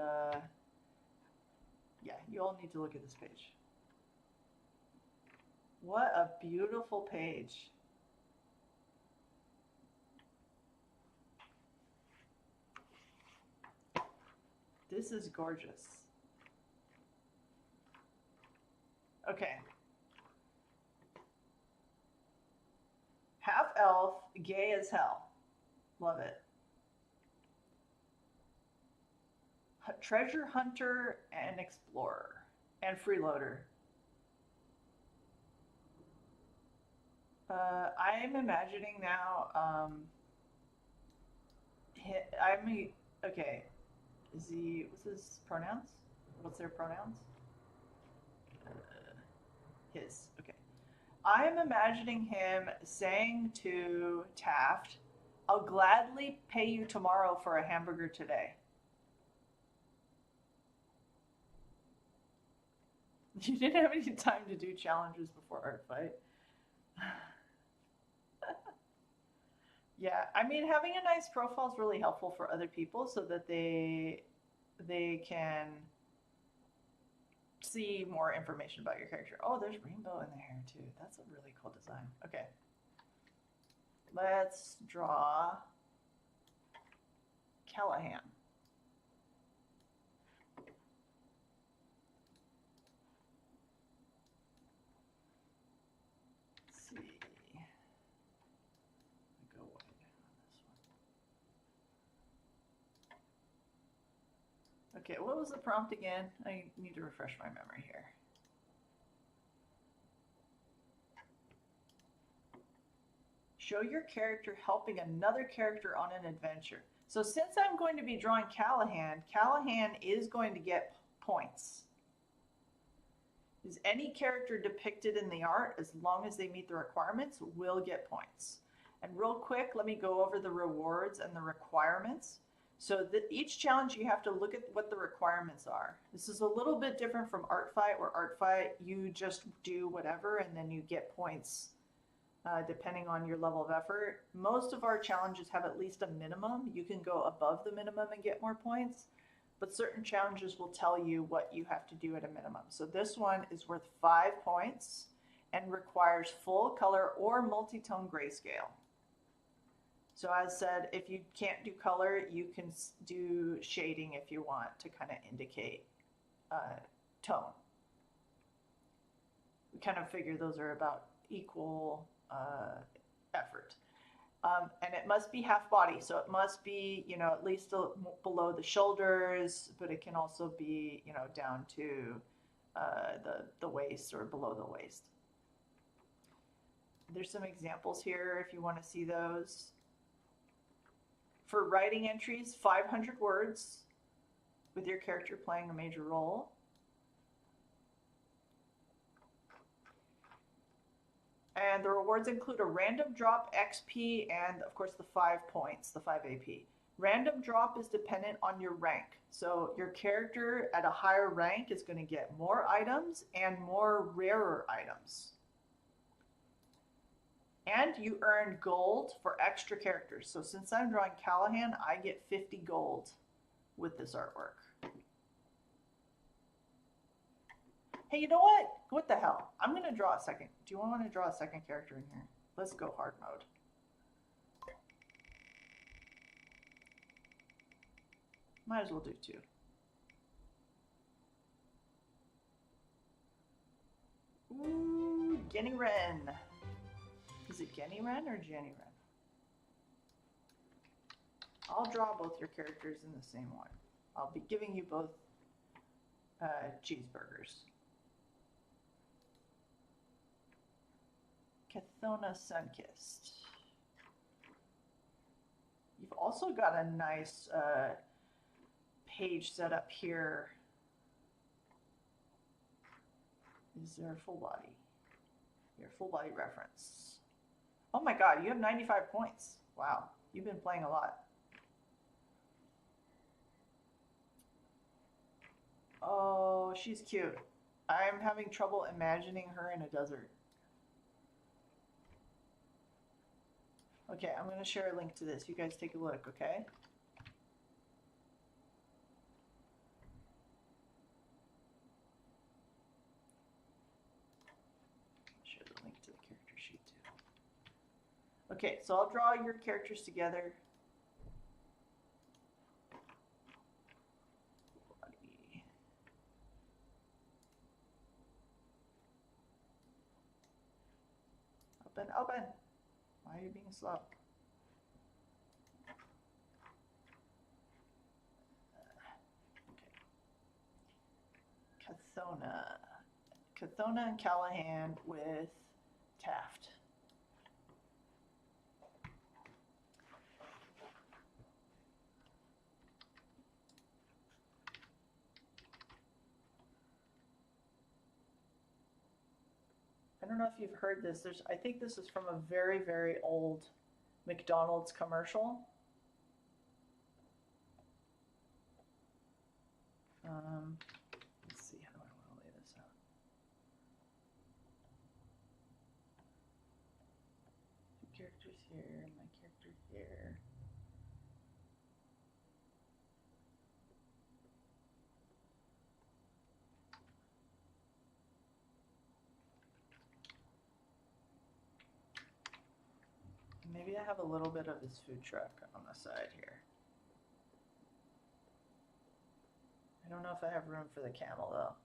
yeah, you all need to look at this page. What a beautiful page. This is gorgeous. Okay. Half elf, gay as hell. Love it. Treasure hunter and explorer and freeloader. I'm imagining now. Okay. Is he? What's his pronouns? What's their pronouns? His. Okay. I'm imagining him saying to Taft, "I'll gladly pay you tomorrow for a hamburger today." You didn't have any time to do challenges before Art Fight. Yeah, I mean, having a nice profile is really helpful for other people so that they can see more information about your character. Oh, there's rainbow in the hair too. That's a really cool design. Okay. Let's draw Callahan. Let's see. Go wide on this one. Okay, what was the prompt again? I need to refresh my memory here. Show your character helping another character on an adventure. So since I'm going to be drawing Callahan, Callahan is going to get points. Is any character depicted in the art, as long as they meet the requirements, will get points. And real quick, let me go over the rewards and the requirements. So each challenge, you have to look at what the requirements are. This is a little bit different from Art Fight, where Art Fight, you just do whatever and then you get points depending on your level of effort. Most of our challenges have at least a minimum. You can go above the minimum and get more points, but certain challenges will tell you what you have to do at a minimum. So this one is worth 5 points and requires full color or multi-tone grayscale. So as said, if you can't do color, you can do shading if you want to kind of indicate tone. We kind of figure those are about equal effort. And it must be half body, so it must be, you know, at least below the shoulders, but it can also be, you know, down to the waist or below the waist. There's some examples here if you want to see those. For writing entries, 500 words with your character playing a major role. And the rewards include a random drop XP and, of course, the 5 points, the 5 AP. Random drop is dependent on your rank. So your character at a higher rank is going to get more items and more rarer items. And you earn gold for extra characters. So since I'm drawing Callahan, I get 50 gold with this artwork. Hey, you know what? What the hell? I'm going to draw a second. Do you want to draw a second character in here? Let's go hard mode. Might as well do 2. Ooh, Guinea Wren. Is it Genny Ren or Jenny Ren? I'll draw both your characters in the same one. I'll be giving you both cheeseburgers. Cathona Sunkissed. You've also got a nice page set up here. Is there a full body? Your full body reference. Oh my god, you have 95 points. Wow, you've been playing a lot. Oh, she's cute. I'm having trouble imagining her in a desert. Okay, I'm going to share a link to this. You guys take a look, okay? Share the link to the character sheet too. Okay, so I'll draw your characters together. Open, open. Why are you being slow? Okay. Cathona and Callahan with Taft. I don't know if you've heard this. I think this is from a very, very old McDonald's commercial. Let's see, how do I want to lay this out? Two characters here, my character here. Maybe I have a little bit of his food truck on the side here. I don't know if I have room for the camel though.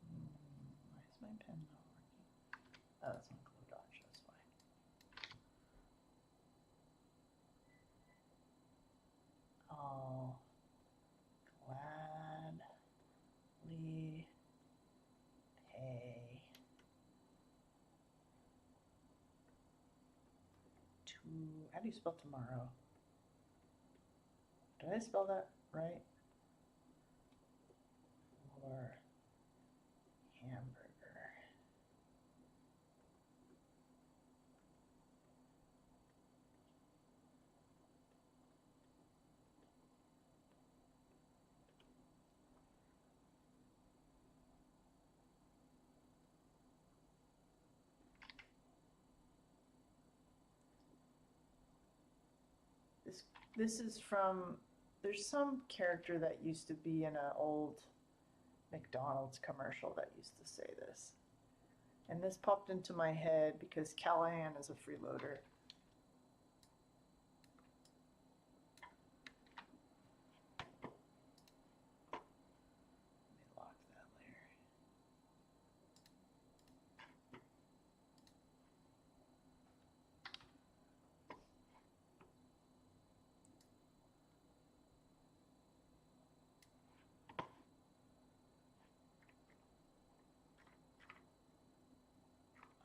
Why is my pen not working? Oh, that's my glue dodge, that's why. Oh, gladly pay to, how do you spell tomorrow? Did I spell that right? For hamburger. This is from, there's some character that used to be in an old McDonald's commercial that used to say this. And this popped into my head because Callahan is a freeloader. Let me lock that layer.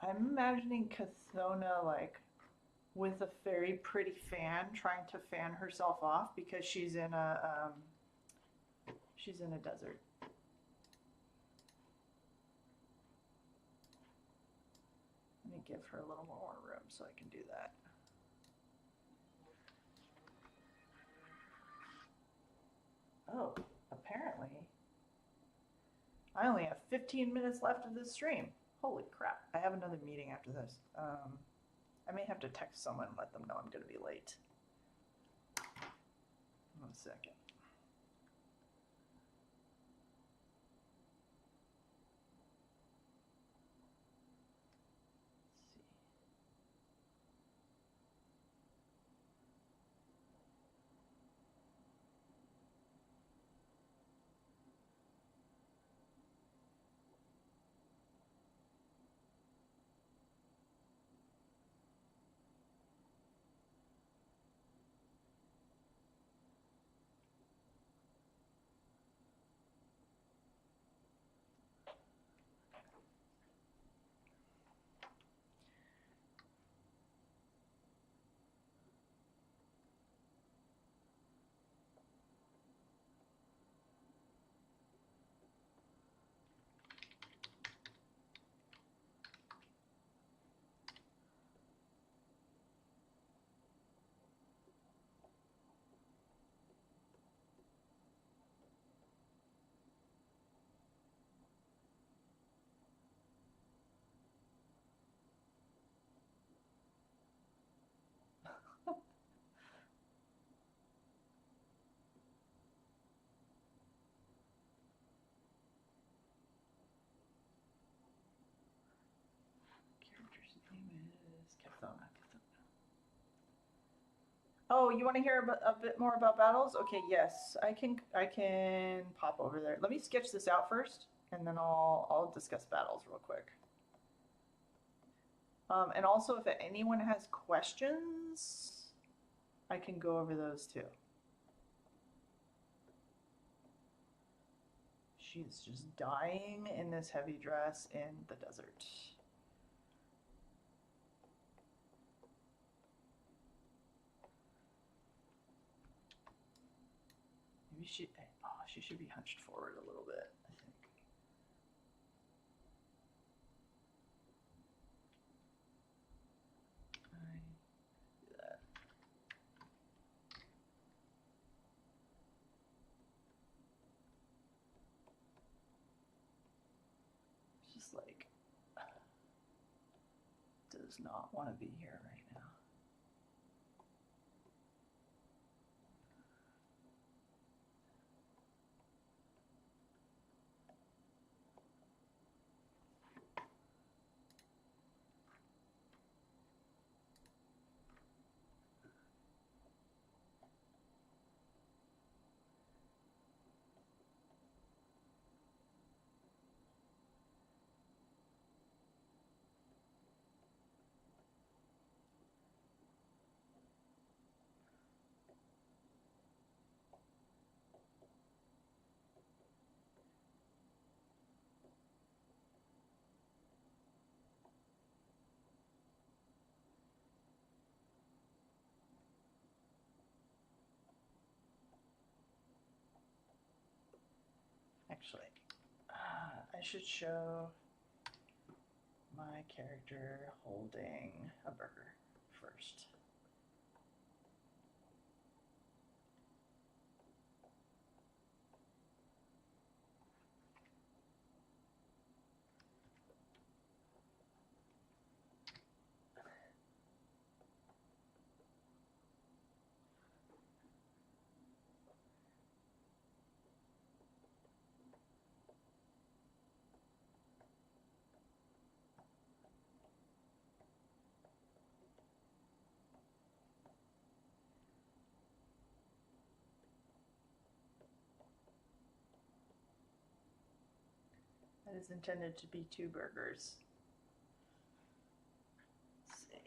I'm imagining Cathona like with a very pretty fan trying to fan herself off because she's in a desert. Let me give her a little more room so I can do that. Oh, apparently I only have 15 minutes left of this stream. Holy crap, I have another meeting after this. I may have to text someone and let them know I'm going to be late. 1 second. Oh, you want to hear a bit more about battles? Okay, yes, I can pop over there. Let me sketch this out first, and then I'll discuss battles real quick. And also, if anyone has questions, I can go over those too. She's just dying in this heavy dress in the desert. Maybe she should be hunched forward a little bit, I think. Do that. Just like does not want to be here right now. Actually, I should show my character holding a burger first. That is intended to be 2 burgers. Let's see.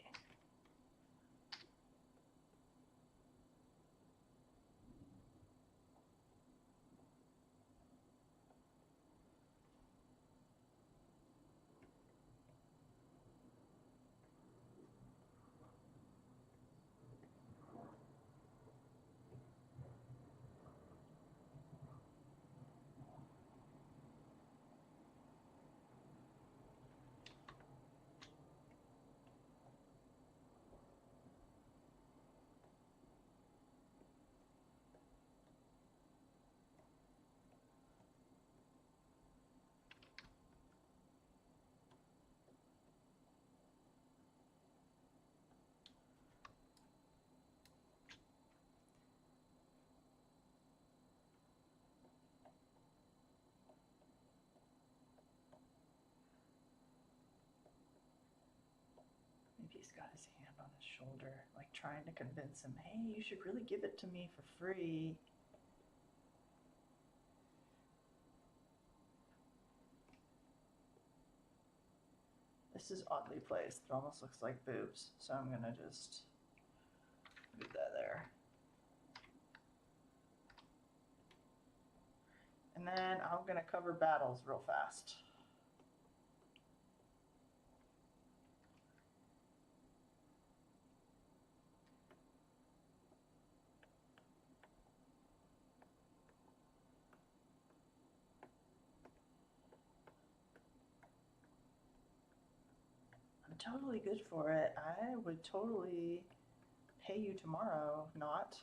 He's got his hand on his shoulder, like trying to convince him, hey, you should really give it to me for free. This is oddly placed. It almost looks like boobs, so I'm gonna just move that there. And then I'm gonna cover battles real fast. Totally good for it. I would totally pay you tomorrow, not.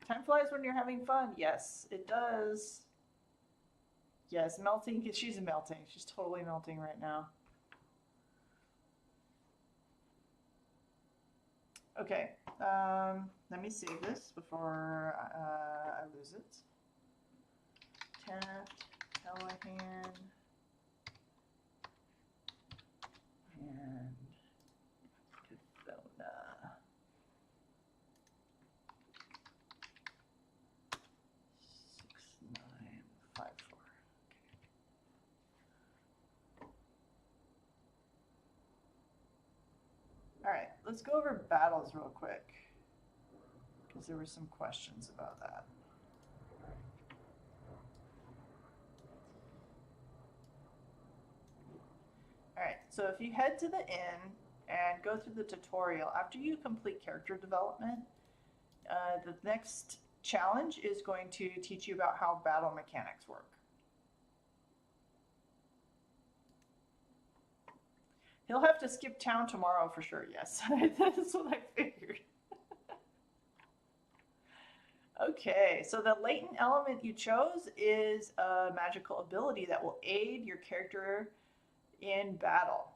Time flies when you're having fun. Yes, it does. Yes, melting. She's melting. She's totally melting right now. Okay, let me save this before I lose it. Taft, Callahan, and Cathona. 6954. All right, let's go over battles real quick, because there were some questions about that. All right, so if you head to the inn and go through the tutorial, after you complete character development, the next challenge is going to teach you about how battle mechanics work. He'll have to skip town tomorrow for sure, yes. That's what I figured. Okay, so the latent element you chose is a magical ability that will aid your character in battle.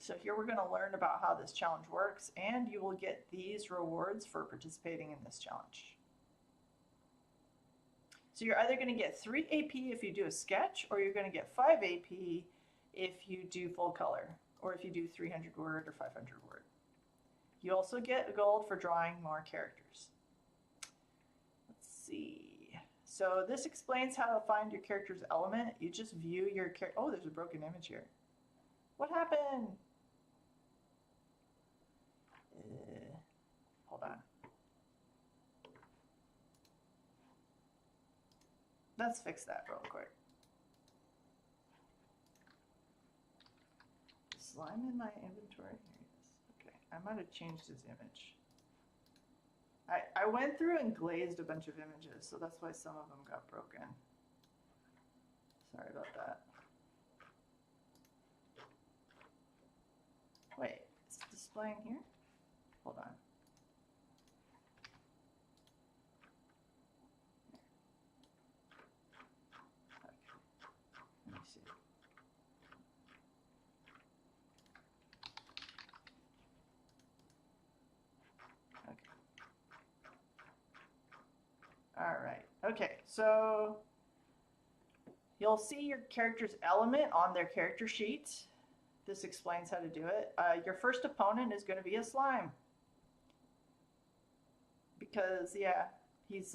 So here we're going to learn about how this challenge works, and you will get these rewards for participating in this challenge. So you're either going to get 3 AP if you do a sketch, or you're going to get 5 AP if you do full color, or if you do 300 word or 500 word. You also get gold for drawing more characters. Let's see. So this explains how to find your character's element. You just view your character. Oh, there's a broken image here. What happened? Hold on. Let's fix that real quick. Slime in my inventory. Here it is. Okay, I might have changed his image. I went through and glazed a bunch of images, so that's why some of them got broken. Sorry about that. Wait, it's displaying here? Hold on. Okay. Let me see. Okay. All right. Okay, so you'll see your character's element on their character sheet. This explains how to do it. Your first opponent is going to be a slime. Because, yeah, he's,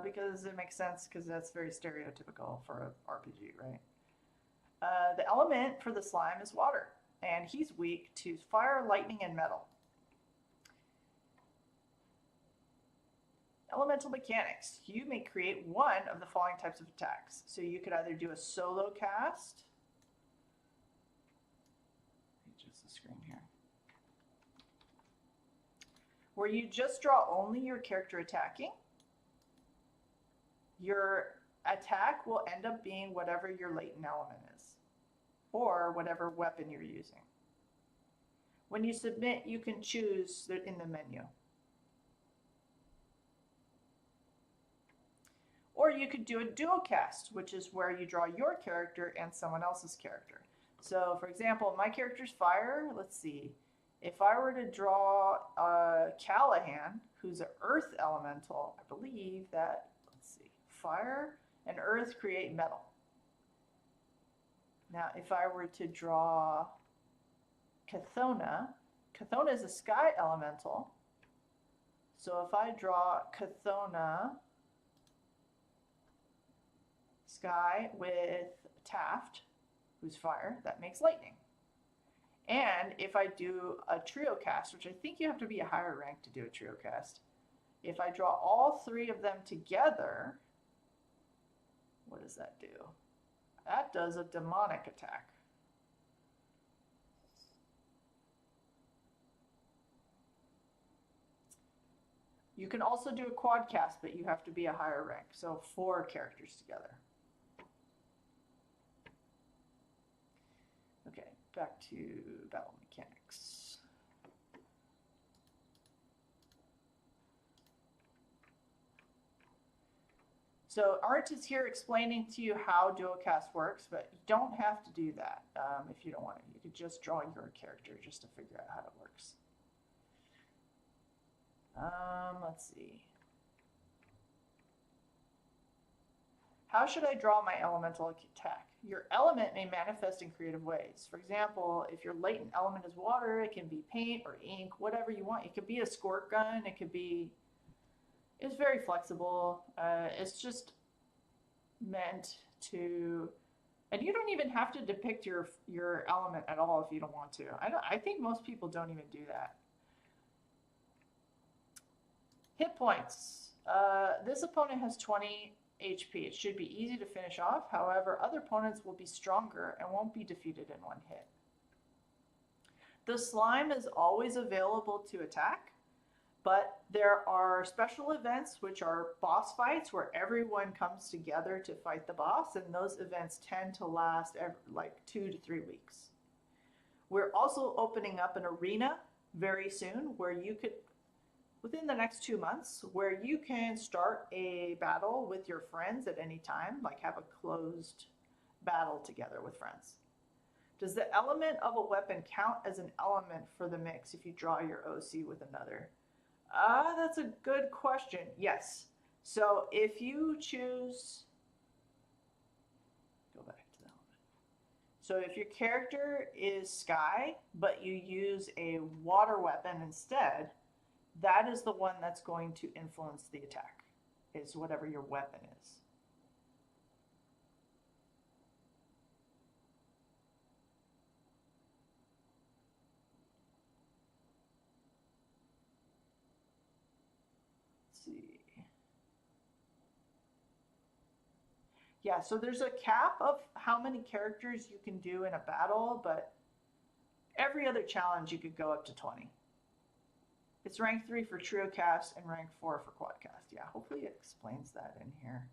because it makes sense, because that's very stereotypical for an RPG, right? The element for the slime is water, and he's weak to fire, lightning, and metal. Elemental mechanics. You may create one of the following types of attacks. So you could either do a solo cast. Just the screen here. Where you just draw only your character attacking. Your attack will end up being whatever your latent element is, or whatever weapon you're using. When you submit, you can choose in the menu. Or you could do a dual cast, which is where you draw your character and someone else's character. So, for example, my character's fire. Let's see. If I were to draw Callahan, who's an earth elemental, I believe that, let's see, fire and earth create metal. Now, if I were to draw Cathona, Cathona is a sky elemental. So if I draw Cathona, sky with Taft, who's fire, that makes lightning. And if I do a trio cast, which I think you have to be a higher rank to do a trio cast, if I draw all 3 of them together, what does that do? That does a demonic attack. You can also do a quad cast, but you have to be a higher rank, so 4 characters together. Okay, back to battle mechanics. So Art is here explaining to you how duocast works, but you don't have to do that if you don't want to. You could just draw your character just to figure out how it works. Let's see. How should I draw my elemental attack? Your element may manifest in creative ways. For example, if your latent element is water, it can be paint or ink, whatever you want. It could be a squirt gun. It could be, it's very flexible. It's just meant to, and you don't even have to depict your element at all if you don't want to. I think most people don't even do that. Hit points. This opponent has 20 HP. It should be easy to finish off. However, other opponents will be stronger and won't be defeated in one hit. The slime is always available to attack, but there are special events which are boss fights where everyone comes together to fight the boss, and those events tend to last like 2 to 3 weeks. We're also opening up an arena very soon where you could, within the next 2 months, where you can start a battle with your friends at any time, like have a closed battle together with friends. Does the element of a weapon count as an element for the mix if you draw your OC with another? That's a good question. Yes. So if you choose, go back to the element. So if your character is sky, but you use a water weapon instead, that is the one that's going to influence the attack, is whatever your weapon is. Let's see. Yeah, so there's a cap of how many characters you can do in a battle, but every other challenge you could go up to 20. It's rank 3 for trio cast and rank 4 for quad cast. Yeah, hopefully it explains that in here.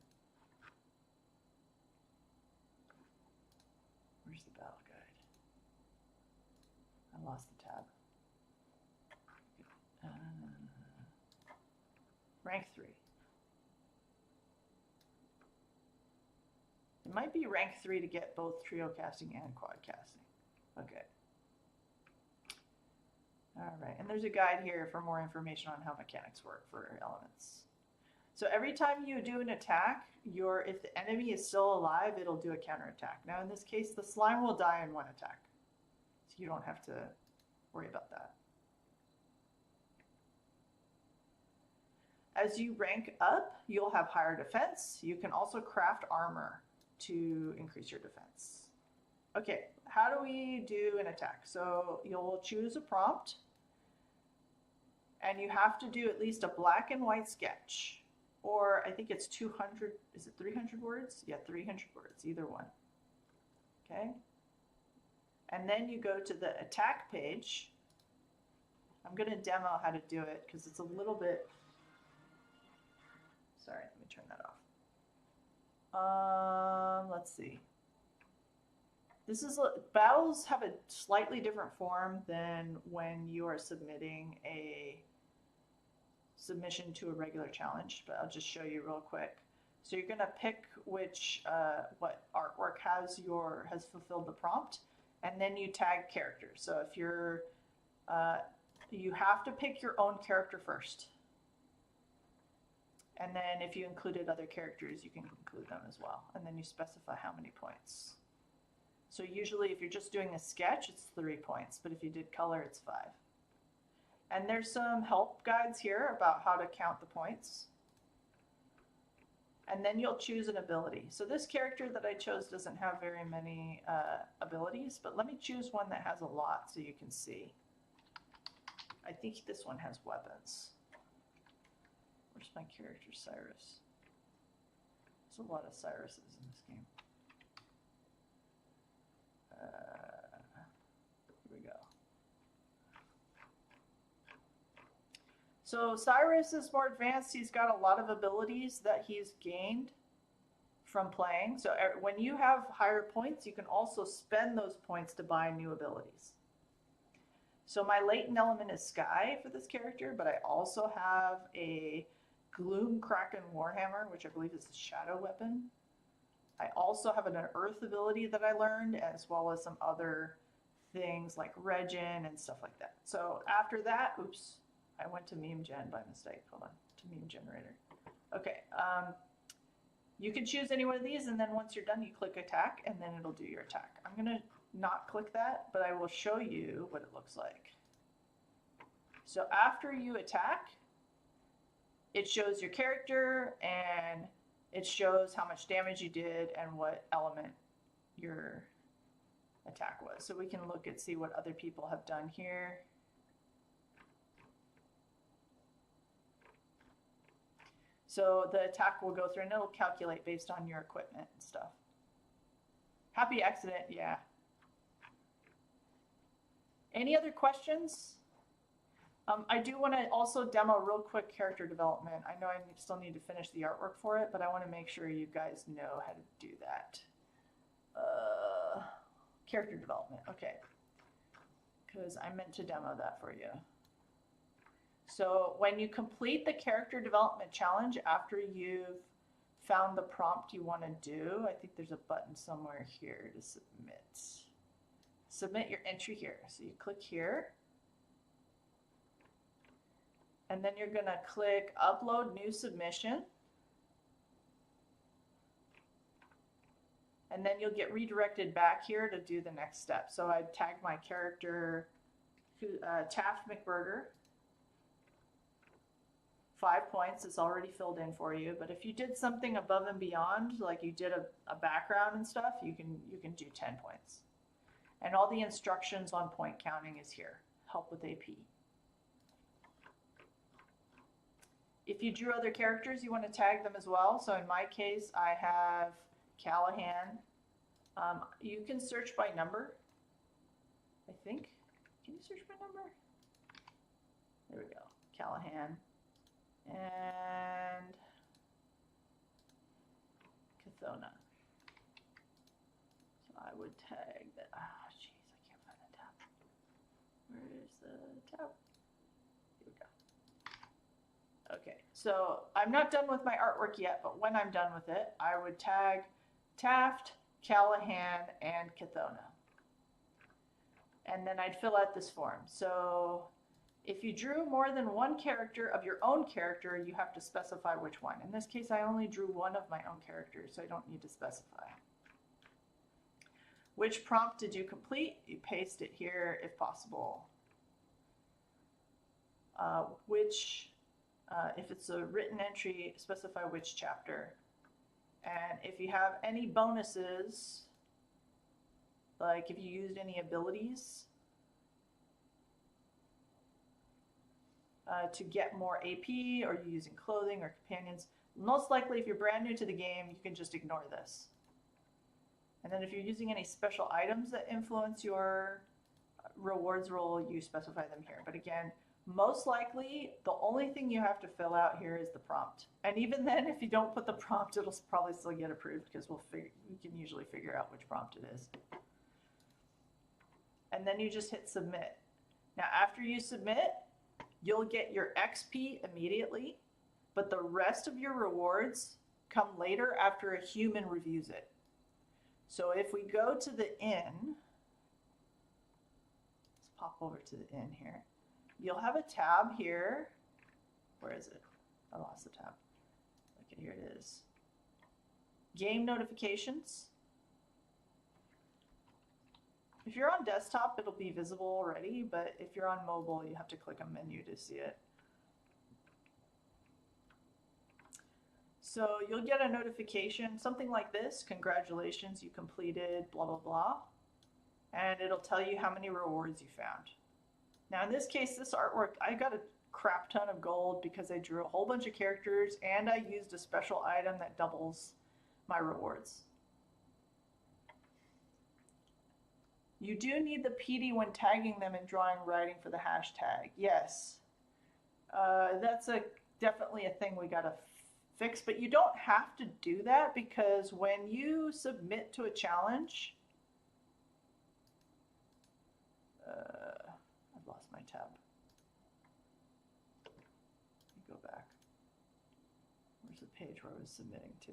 Where's the battle guide? I lost the tab. Rank 3. It might be rank 3 to get both trio casting and quad casting. Okay. All right, and there's a guide here for more information on how mechanics work for elements. So every time you do an attack, if the enemy is still alive, it'll do a counterattack. Now in this case, the slime will die in one attack. So you don't have to worry about that. As you rank up, you'll have higher defense. You can also craft armor to increase your defense. Okay, how do we do an attack? So you'll choose a prompt, and you have to do at least a black and white sketch, or I think it's 200, is it 300 words? Yeah, 300 words, either one. Okay. And then you go to the attack page. I'm going to demo how to do it because it's a little bit, sorry, let me turn that off. Let's see. This is, battles have a slightly different form than when you are submitting a submission to a regular challenge, but I'll just show you real quick. So you're gonna pick which, what artwork has fulfilled the prompt, and then you tag characters. So if you're, you have to pick your own character first. And then if you included other characters, you can include them as well. And then you specify how many points. So usually if you're just doing a sketch, it's 3 points, but if you did color, it's 5. And there's some help guides here about how to count the points. And then you'll choose an ability. So this character that I chose doesn't have very many abilities, but let me choose one that has a lot so you can see. I think this one has weapons. Where's my character, Cyrus? There's a lot of Cyruses in this game. Here we go. So Cyrus is more advanced. He's got a lot of abilities that he's gained from playing. So when you have higher points, you can also spend those points to buy new abilities. So my latent element is Sky for this character, but I also have a Gloom Kraken Warhammer, which I believe is a shadow weapon. I also have an Earth ability that I learned, as well as some other things like Regen and stuff like that. So after that, oops, I went to meme gen by mistake. Hold on, to meme generator. Okay, you can choose any one of these, and then once you're done, you click attack, and then it'll do your attack. I'm gonna not click that, but I will show you what it looks like. So after you attack, it shows your character, and it shows how much damage you did and what element your attack was. So we can look and see what other people have done here. So the attack will go through and it'll calculate based on your equipment and stuff. Happy accident, yeah. Any other questions? I do want to also demo real quick character development. I know I still need to finish the artwork for it, but I want to make sure you guys know how to do that. Character development, okay. Because I meant to demo that for you. So when you complete the character development challenge after you've found the prompt you want to do, I think there's a button somewhere here to submit. Submit your entry here. So you click here. And then you're going to click Upload New Submission. And then you'll get redirected back here to do the next step. So I tagged my character, Taft McBurger. 5 points, it's already filled in for you. But if you did something above and beyond, like you did a background and stuff, you can do 10 points. And all the instructions on point counting is here. Help with AP. If you drew other characters, you want to tag them as well. So in my case, I have Callahan. You can search by number, I think. Can you search by number? There we go, Callahan. And Cathona. So I would tag that. Oh, jeez, I can't find the tab. Where is the tab? Here we go. Okay, so I'm not done with my artwork yet, but when I'm done with it, I would tag Taft, Callahan, and Cathona. And then I'd fill out this form. So if you drew more than one character of your own character, you have to specify which one. In this case, I only drew one of my own characters, so I don't need to specify. Which prompt did you complete? You paste it here if possible. If it's a written entry, specify which chapter. And if you have any bonuses, like if you used any abilities, to get more AP, or you're using clothing or companions. Most likely, if you're brand new to the game, you can just ignore this. And then if you're using any special items that influence your rewards roll, you specify them here. But again, most likely, the only thing you have to fill out here is the prompt. And even then, if you don't put the prompt, it'll probably still get approved because we can usually figure out which prompt it is. And then you just hit submit. Now, after you submit, you'll get your XP immediately, but the rest of your rewards come later after a human reviews it. So if we go to the inn, let's pop over to the inn here. You'll have a tab here. Where is it? I lost the tab. Okay, here it is. Game notifications. If you're on desktop, it'll be visible already, but if you're on mobile, you have to click a menu to see it. So you'll get a notification, something like this: congratulations, you completed blah, blah, blah. And it'll tell you how many rewards you found. Now in this case, this artwork, I got a crap ton of gold because I drew a whole bunch of characters and I used a special item that doubles my rewards. You do need the PD when tagging them in drawing writing for the hashtag. Yes, that's definitely a thing we gotta fix, but you don't have to do that because when you submit to a challenge, I've lost my tab. Let me go back. Where's the page where I was submitting to?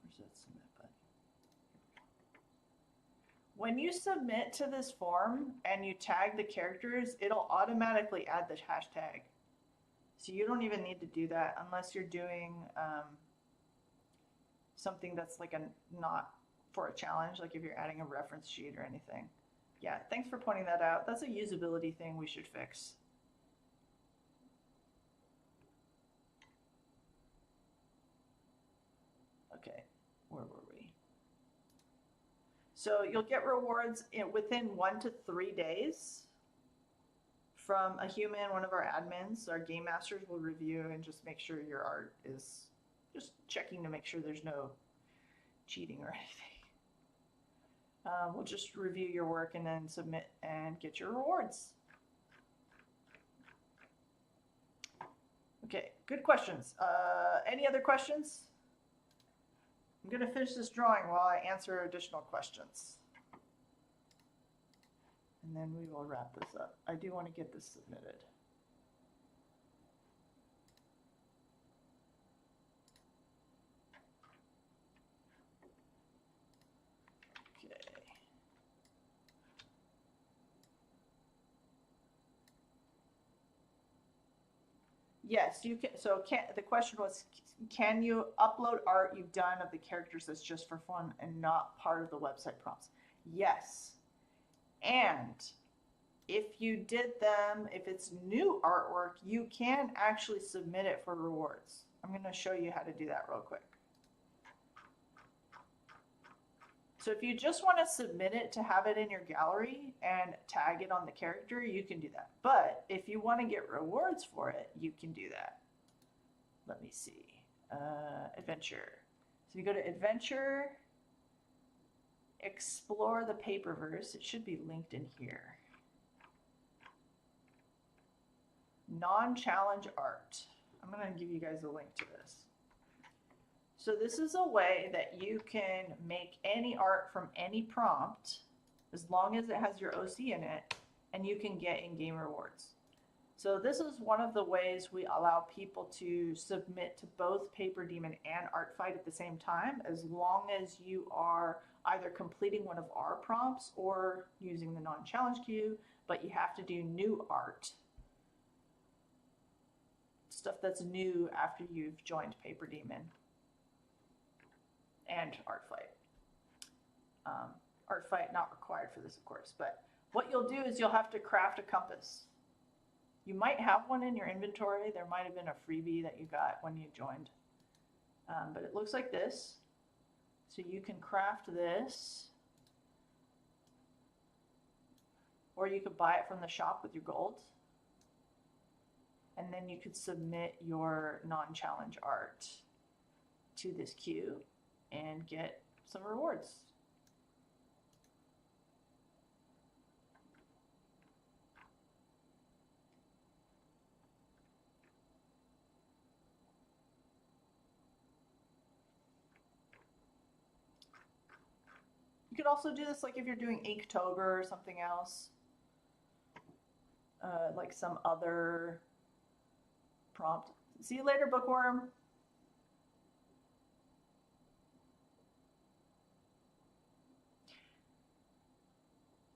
Where's that submit button? When you submit to this form and you tag the characters, it'll automatically add the hashtag. So you don't even need to do that unless you're doing something that's like not for a challenge, like if you're adding a reference sheet or anything. Yeah, thanks for pointing that out. That's a usability thing we should fix. Okay, where were we? So you'll get rewards within 1 to 3 days from a human, one of our admins. Our game masters will review and just make sure your art is just checking to make sure there's no cheating or anything. We'll just review your work and then submit and get your rewards. Okay, good questions. Any other questions? I'm going to finish this drawing while I answer additional questions. And then we will wrap this up. I do want to get this submitted. Okay. Yes, you can. So the question was, can you upload art you've done of the characters that's just for fun and not part of the website prompts? Yes. And if you did them, if it's new artwork, you can actually submit it for rewards. I'm going to show you how to do that real quick. So if you just want to submit it to have it in your gallery and tag it on the character, you can do that. But if you want to get rewards for it, you can do that. Let me see. Adventure. So you go to Adventure, explore the Paperverse. It should be linked in here. Non-challenge art. I'm going to give you guys a link to this. So this is a way that you can make any art from any prompt as long as it has your OC in it, and you can get in-game rewards. So this is one of the ways we allow people to submit to both PaperDemon and ArtFight at the same time, as long as you are either completing one of our prompts or using the non-challenge queue, but you have to do new art. Stuff that's new after you've joined PaperDemon and ArtFight. ArtFight not required for this, of course, but what you'll do is you'll have to craft a compass. You might have one in your inventory. There might have been a freebie that you got when you joined, but it looks like this. So you can craft this, or you could buy it from the shop with your gold, and then you could submit your non-challenge art to this queue and get some rewards. You could also do this like if you're doing Inktober or something else, like some other prompt. See you later, Bookworm.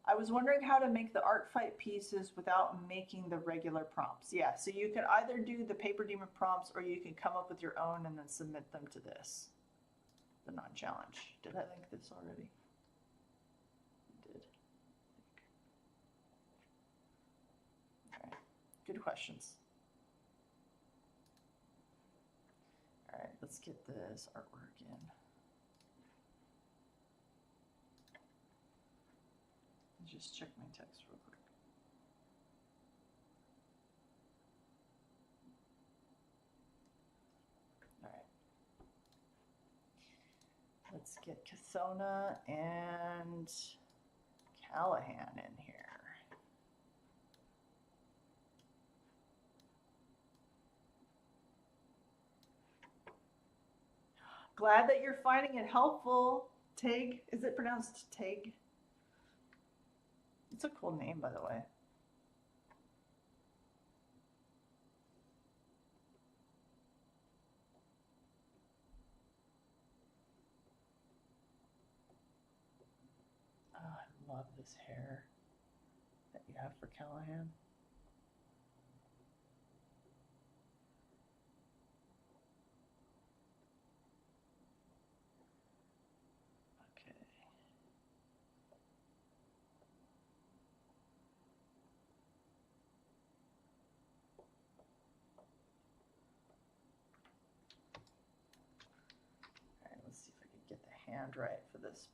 I was wondering how to make the ArtFight pieces without making the regular prompts. Yeah, so you could either do the PaperDemon prompts or you can come up with your own and then submit them to this, the non-challenge. Did I link this already? I did. Okay, good questions. All right, let's get this artwork in. Just check my text real quick. All right. Let's get Cathona and Callahan in here. Glad that you're finding it helpful. Tig, is it pronounced Tig? It's a cool name, by the way. Oh, I love this hair that you have for Callahan. Okay. All right, let's see if I can get the hand right for this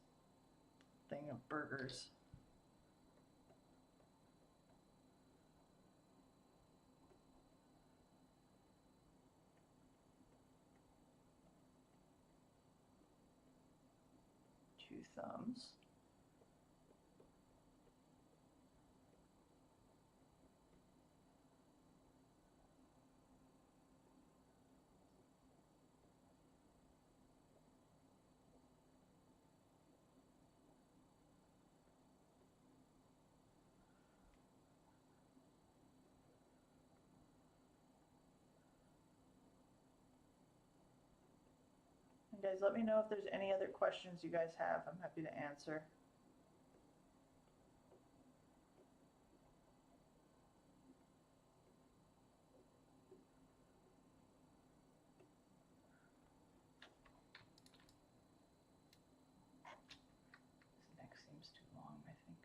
thing of burgers. Two thumbs. And guys, let me know if there's any other questions you guys have. I'm happy to answer. This neck seems too long, I think.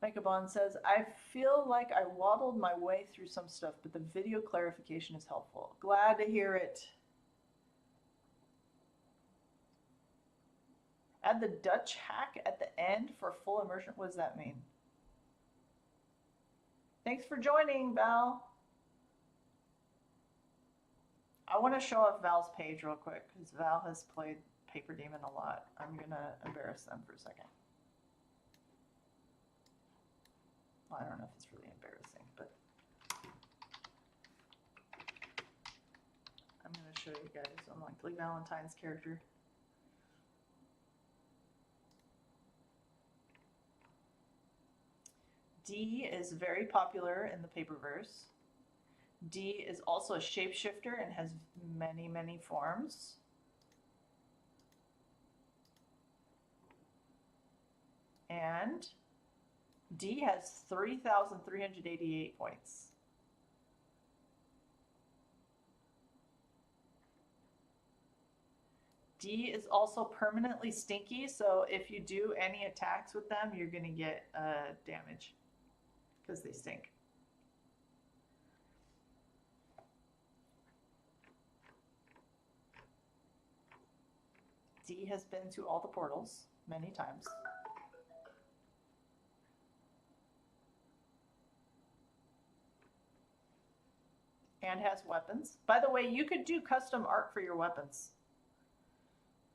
Micabon says, I feel like I waddled my way through some stuff, but the video clarification is helpful. Glad to hear it. Add the Dutch hack at the end for full immersion. What does that mean? Thanks for joining, Val. I want to show off Val's page real quick because Val has played PaperDemon a lot. I'm going to embarrass them for a second. Well, I don't know if it's really embarrassing, but I'm going to show you guys Unlikely Valentine's character. D is very popular in the Paperverse. D is also a shapeshifter and has many, many forms. And D has 3,388 points. D is also permanently stinky, so if you do any attacks with them, you're going to get damage because they stink. D has been to all the portals many times. And has weapons. By the way, you could do custom art for your weapons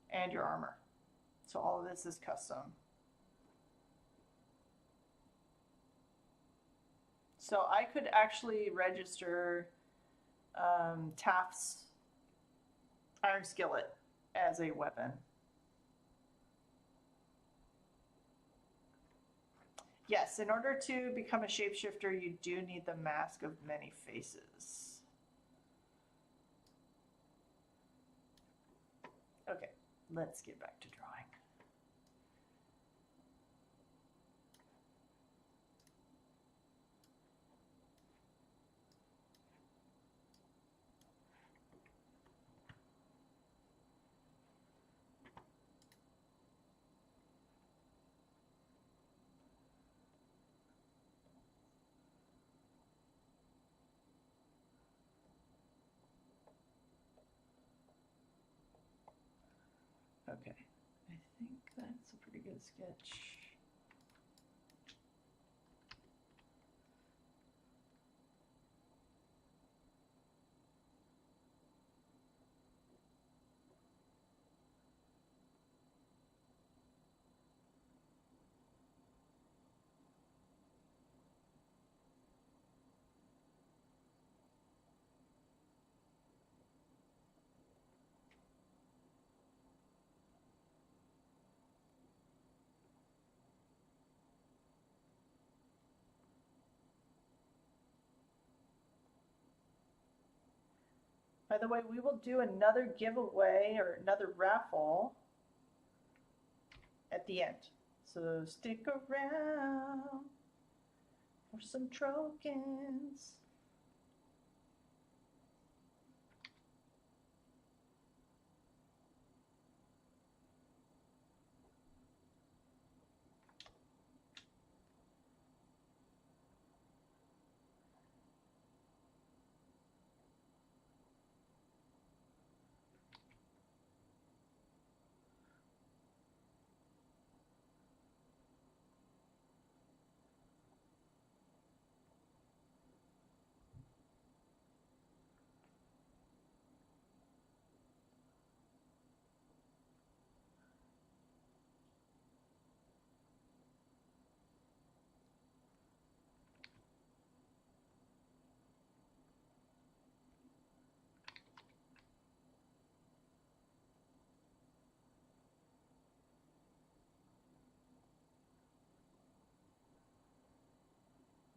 and your armor. So all of this is custom. So I could actually register Taft's iron skillet as a weapon. Yes, in order to become a shapeshifter, you do need the Mask of Many Faces. Okay, let's get back to drawing. Okay, I think that's a pretty good sketch. By the way, we will do another giveaway or another raffle at the end. So stick around for some tokens.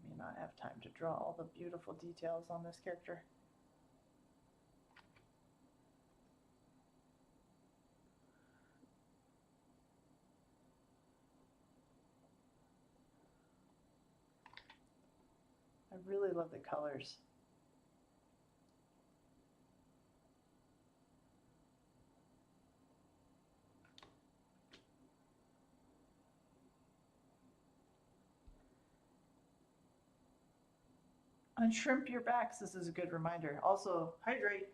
May not have time to draw all the beautiful details on this character. I really love the colors. Unshrimp your backs. This is a good reminder. Also, hydrate.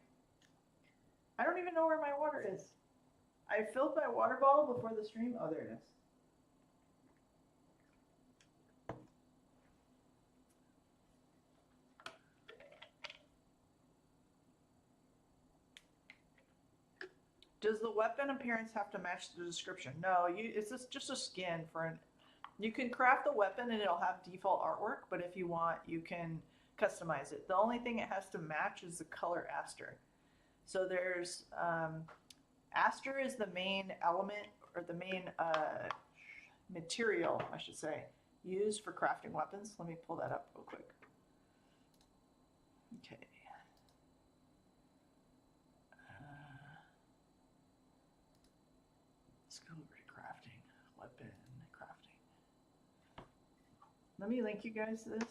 I don't even know where my water is. I filled my water bottle before the stream. Oh, there it is. Does the weapon appearance have to match the description? No, it's just a skin for an. You can craft the weapon and it'll have default artwork, but if you want, you can customize it. The only thing it has to match is the color aster. So there's aster is the main element or the main material, I should say, used for crafting weapons. Let me pull that up real quick. Okay. Let's go over to crafting, weapon crafting. Let me link you guys to this.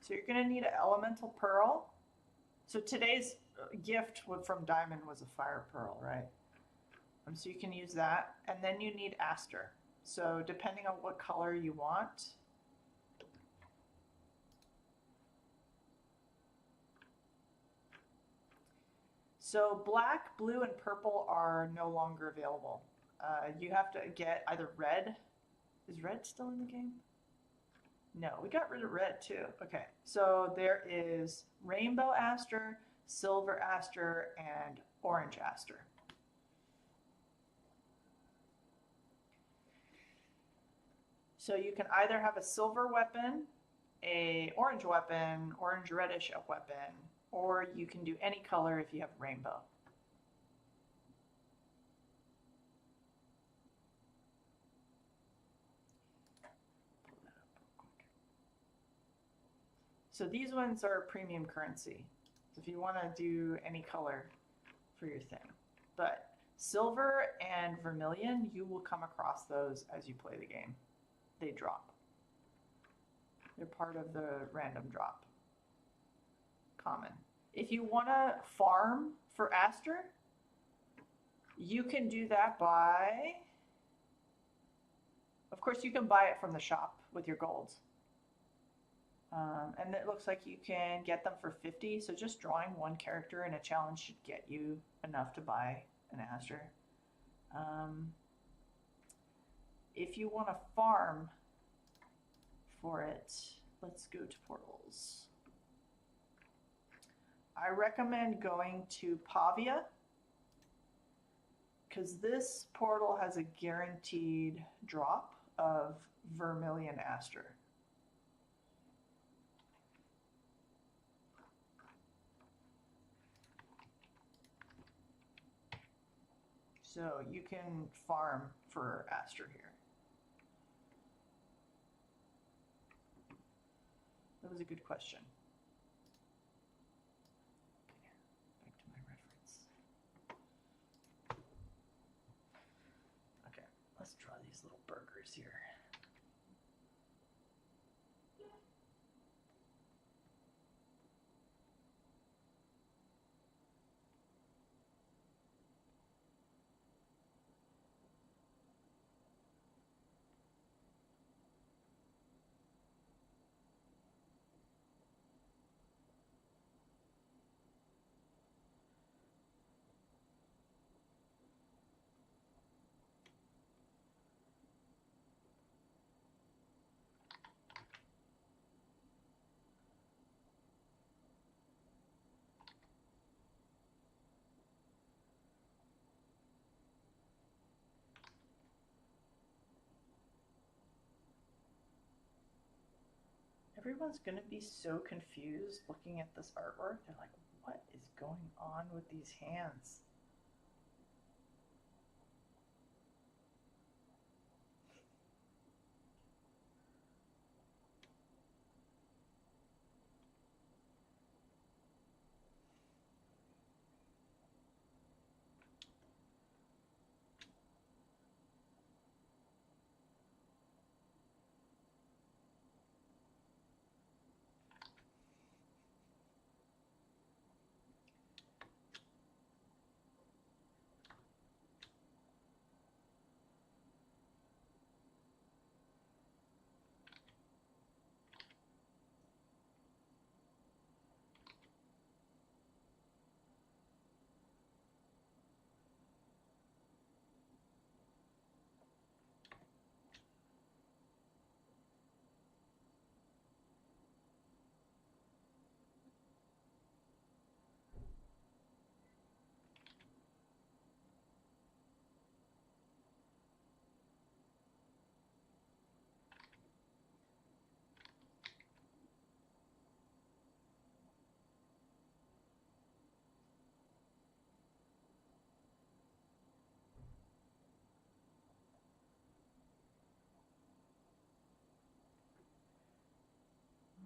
So you're going to need an elemental pearl. So today's gift from Diamond was a fire pearl, right? So you can use that. And then you need aster. So depending on what color you want. So black, blue, and purple are no longer available. You have to get either red. Is red still in the game? No, we got rid of red too. Okay, so there is rainbow aster, silver aster, and orange aster. So you can either have a silver weapon, a orange weapon, orange reddish weapon, or you can do any color if you have rainbow. So these ones are premium currency. So if you want to do any color for your thing. But silver and vermilion, you will come across those as you play the game. They drop. They're part of the random drop. Common. If you want to farm for aster, you can do that by, of course you can buy it from the shop with your gold. And it looks like you can get them for 50. So just drawing one character in a challenge should get you enough to buy an aster. If you want to farm for it, let's go to portals. I recommend going to Pavia because this portal has a guaranteed drop of vermilion aster. So you can farm for aster here. was a good question. Okay, back to my reference. Okay, let's draw these little burgers here. Everyone's going to be so confused looking at this artwork. They're like, what is going on with these hands?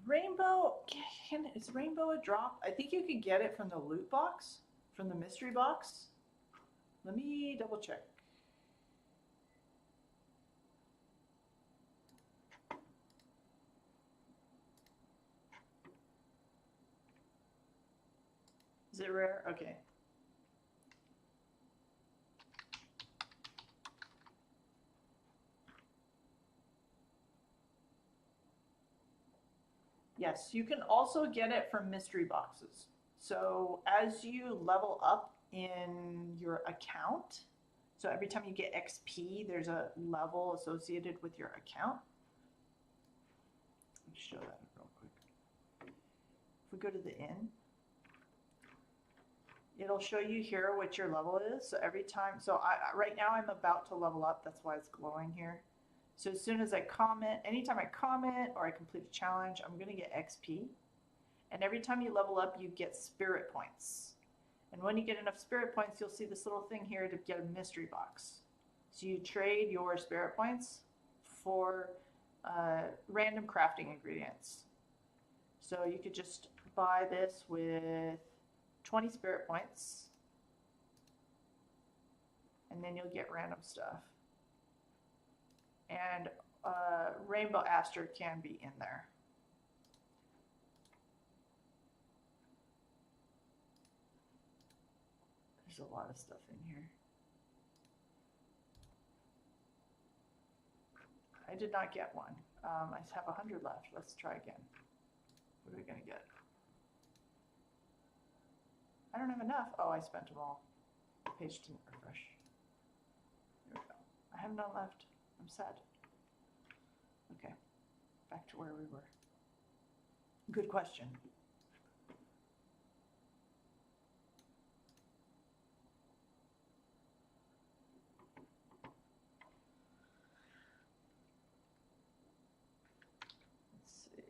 Rainbow, is rainbow a drop? I think you could get it from the loot box, from the mystery box. Let me double check. Is it rare? Okay. Yes, you can also get it from mystery boxes. So as you level up in your account, so every time you get XP, there's a level associated with your account. Let me show that real quick. If we go to the inn, it'll show you here what your level is. So every time, so right now I'm about to level up. That's why it's glowing here. So as soon as I comment, anytime I comment or I complete a challenge, I'm going to get XP. And every time you level up, you get spirit points. And when you get enough spirit points, you'll see this little thing here to get a mystery box. So you trade your spirit points for random crafting ingredients. So you could just buy this with 20 spirit points. And then you'll get random stuff. And Rainbow Aster can be in there. There's a lot of stuff in here. I did not get one. I have 100 left. Let's try again. What are we going to get? I don't have enough. Oh, I spent them all. The page didn't refresh. There we go. I have none left. I'm sad. Okay, back to where we were. Good question. Let's see.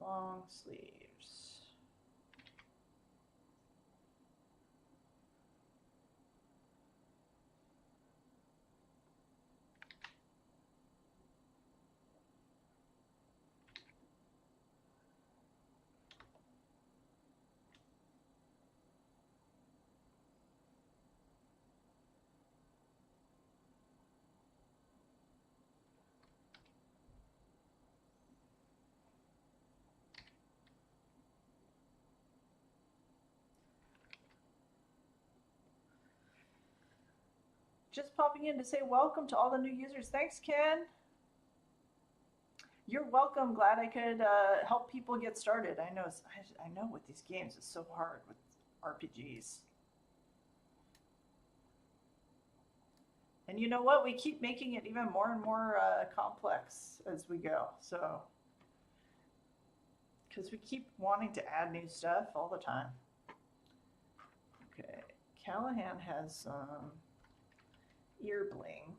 Long sleeves. Just popping in to say welcome to all the new users. Thanks, Ken. You're welcome. Glad I could help people get started. I know with these games it's so hard with RPGs. And you know what? We keep making it even more and more complex as we go. So, because we keep wanting to add new stuff all the time. Okay, Callahan has some ear bling.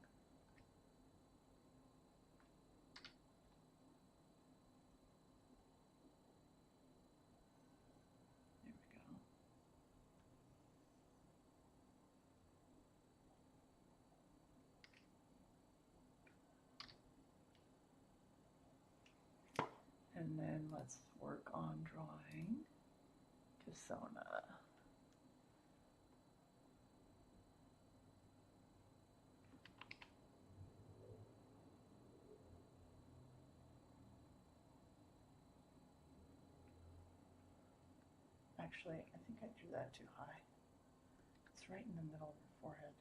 There we go. And then let's work on drawing persona. Actually, I think I drew that too high. It's right in the middle of the forehead.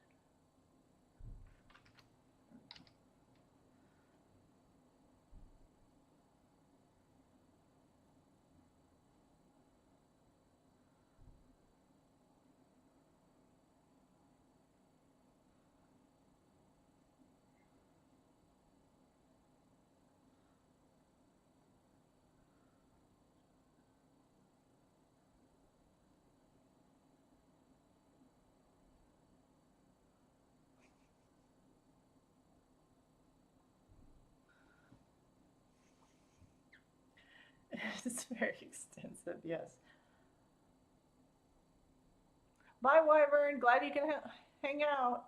It's very extensive, yes. Bye, Wyvern. Glad you can hang out.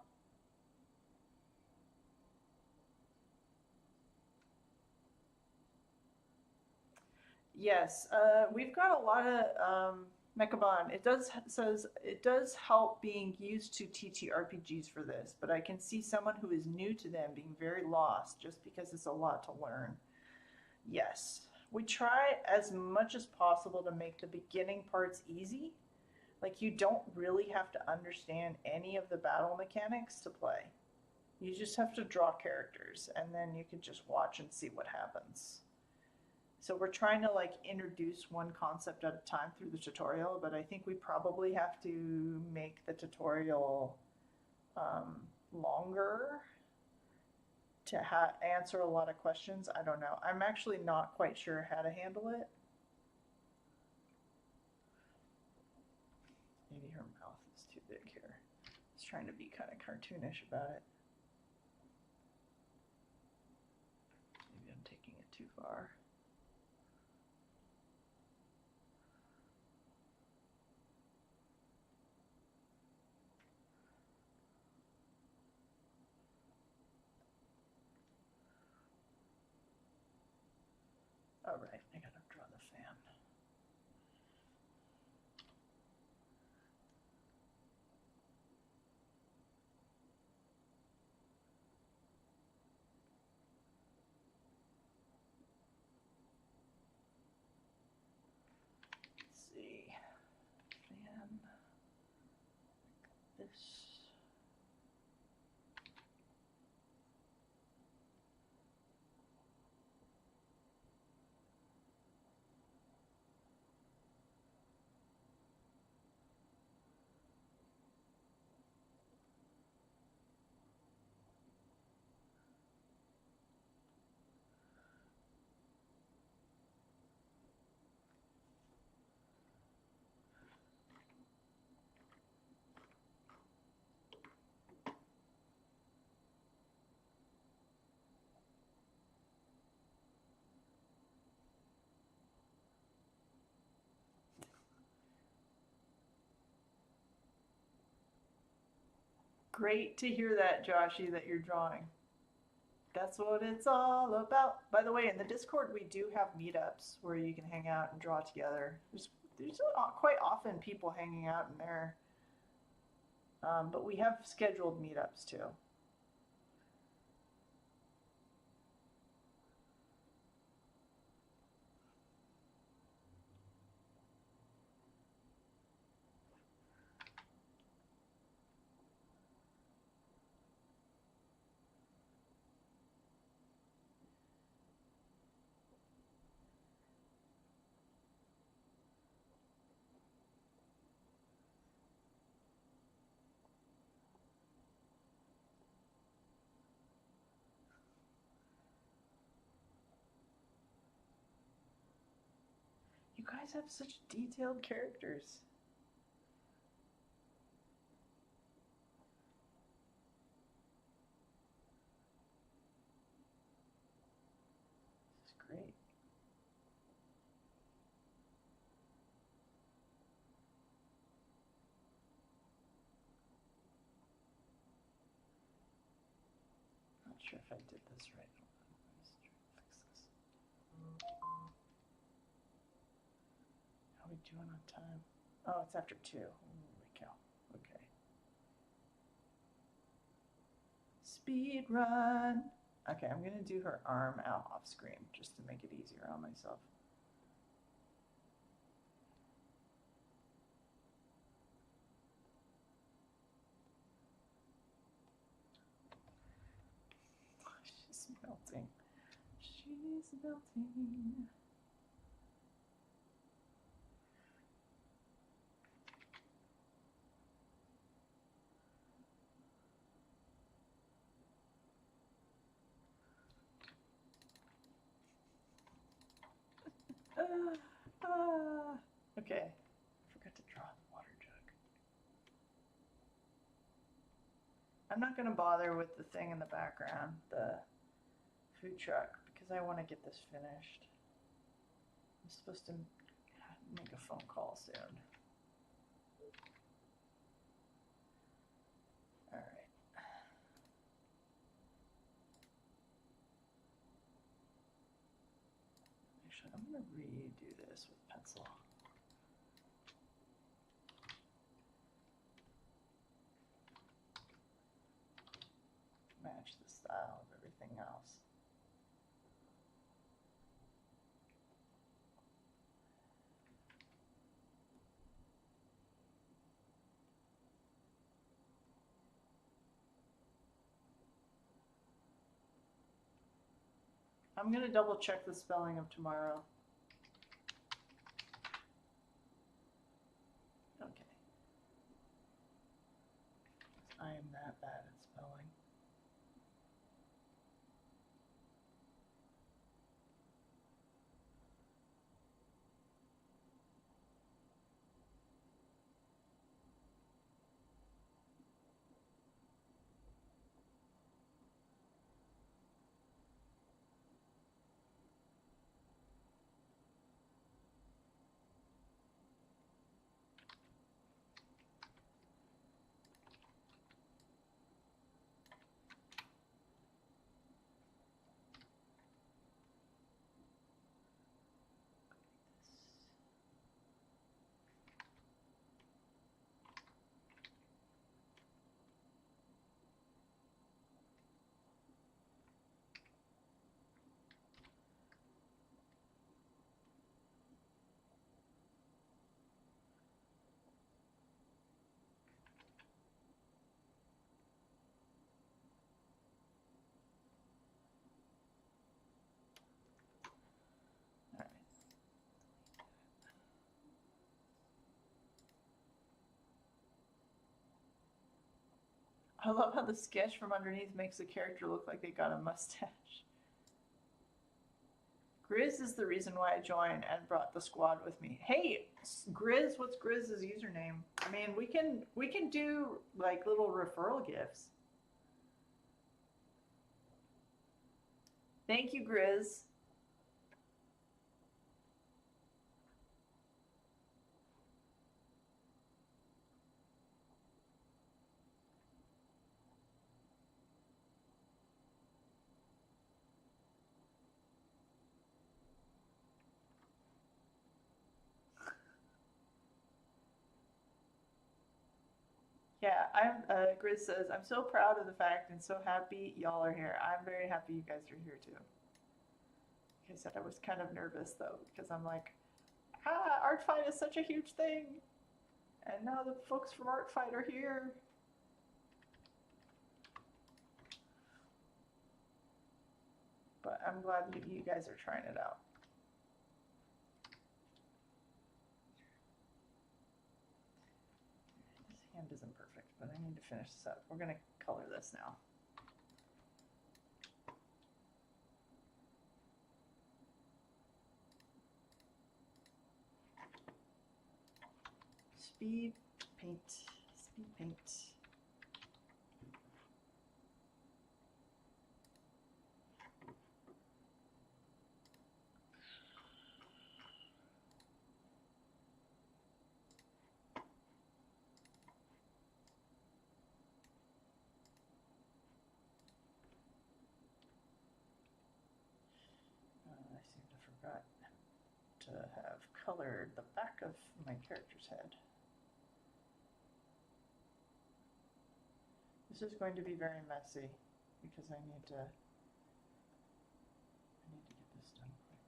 Yes, we've got a lot of Mechabon. It does help being used to TTRPGs for this, but I can see someone who is new to them being very lost just because it's a lot to learn. Yes, we try as much as possible to make the beginning parts easy. Like you don't really have to understand any of the battle mechanics to play. You just have to draw characters and then you can just watch and see what happens. So we're trying to like introduce one concept at a time through the tutorial, but I think we probably have to make the tutorial longer to answer a lot of questions. I don't know. I'm actually not quite sure how to handle it. Maybe her mouth is too big here. I was trying to be kind of cartoonish about it. Maybe I'm taking it too far. All right, I gotta draw the fan. Let's see, fan, this. Great to hear that, Joshy, that you're drawing. That's what it's all about. By the way, in the Discord, we do have meetups where you can hang out and draw together. There's quite often people hanging out in there. But we have scheduled meetups too. You guys have such detailed characters. This is great. Not sure if I did this right. Let's try to fix this. How are we doing on time? Oh, it's after 2. Holy cow. Okay. Speed run. Okay, I'm gonna do her arm out off screen just to make it easier on myself. She's melting. She's melting. Okay, I forgot to draw the water jug. I'm not gonna bother with the thing in the background, the food truck, because I want to get this finished. I'm supposed to make a phone call soon. All right. Actually, I'm gonna redo this with pencil. Match the style of everything else. I'm gonna double check the spelling of tomorrow. Okay. I am that bad at spelling. I love how the sketch from underneath makes the character look like they got a mustache. Grizz is the reason why I joined and brought the squad with me. Hey, Grizz, what's Grizz's username? I mean, we can do like little referral gifts. Thank you, Grizz. Yeah, Grizz says, I'm so proud of the fact and so happy y'all are here. I'm very happy you guys are here too. Like I said, I was kind of nervous though, because I'm like, Art Fight is such a huge thing. And now the folks from Art Fight are here. But I'm glad you guys are trying it out. This hand isn't perfect, but I need to finish this up. We're going to color this now. Speed paint, speed paint. I seem to forgot to have colored the back of my character's head. This is going to be very messy because I need to get this done quick.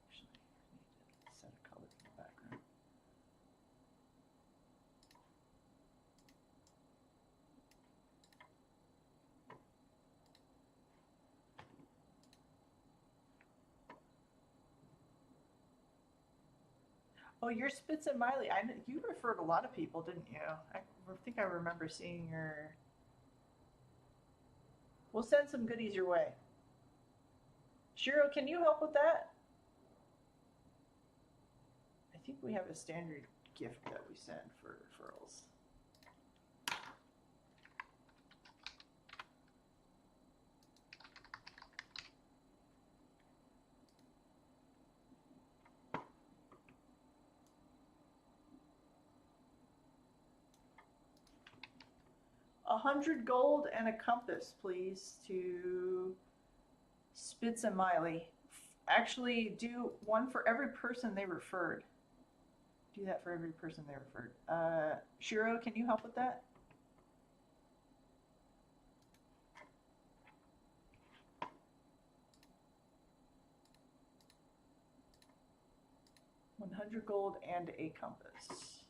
Actually, I need to set a color for the background. Oh, you're Spitz and Miley. You referred a lot of people, didn't you? I think I remember seeing your. We'll send some goodies your way. Shiro, can you help with that? I think we have a standard gift that we send for referrals. $100 gold and a compass, please, to Spitz and Miley. Actually, do one for every person they referred. Do that for every person they referred. Shiro, can you help with that? $100 gold and a compass.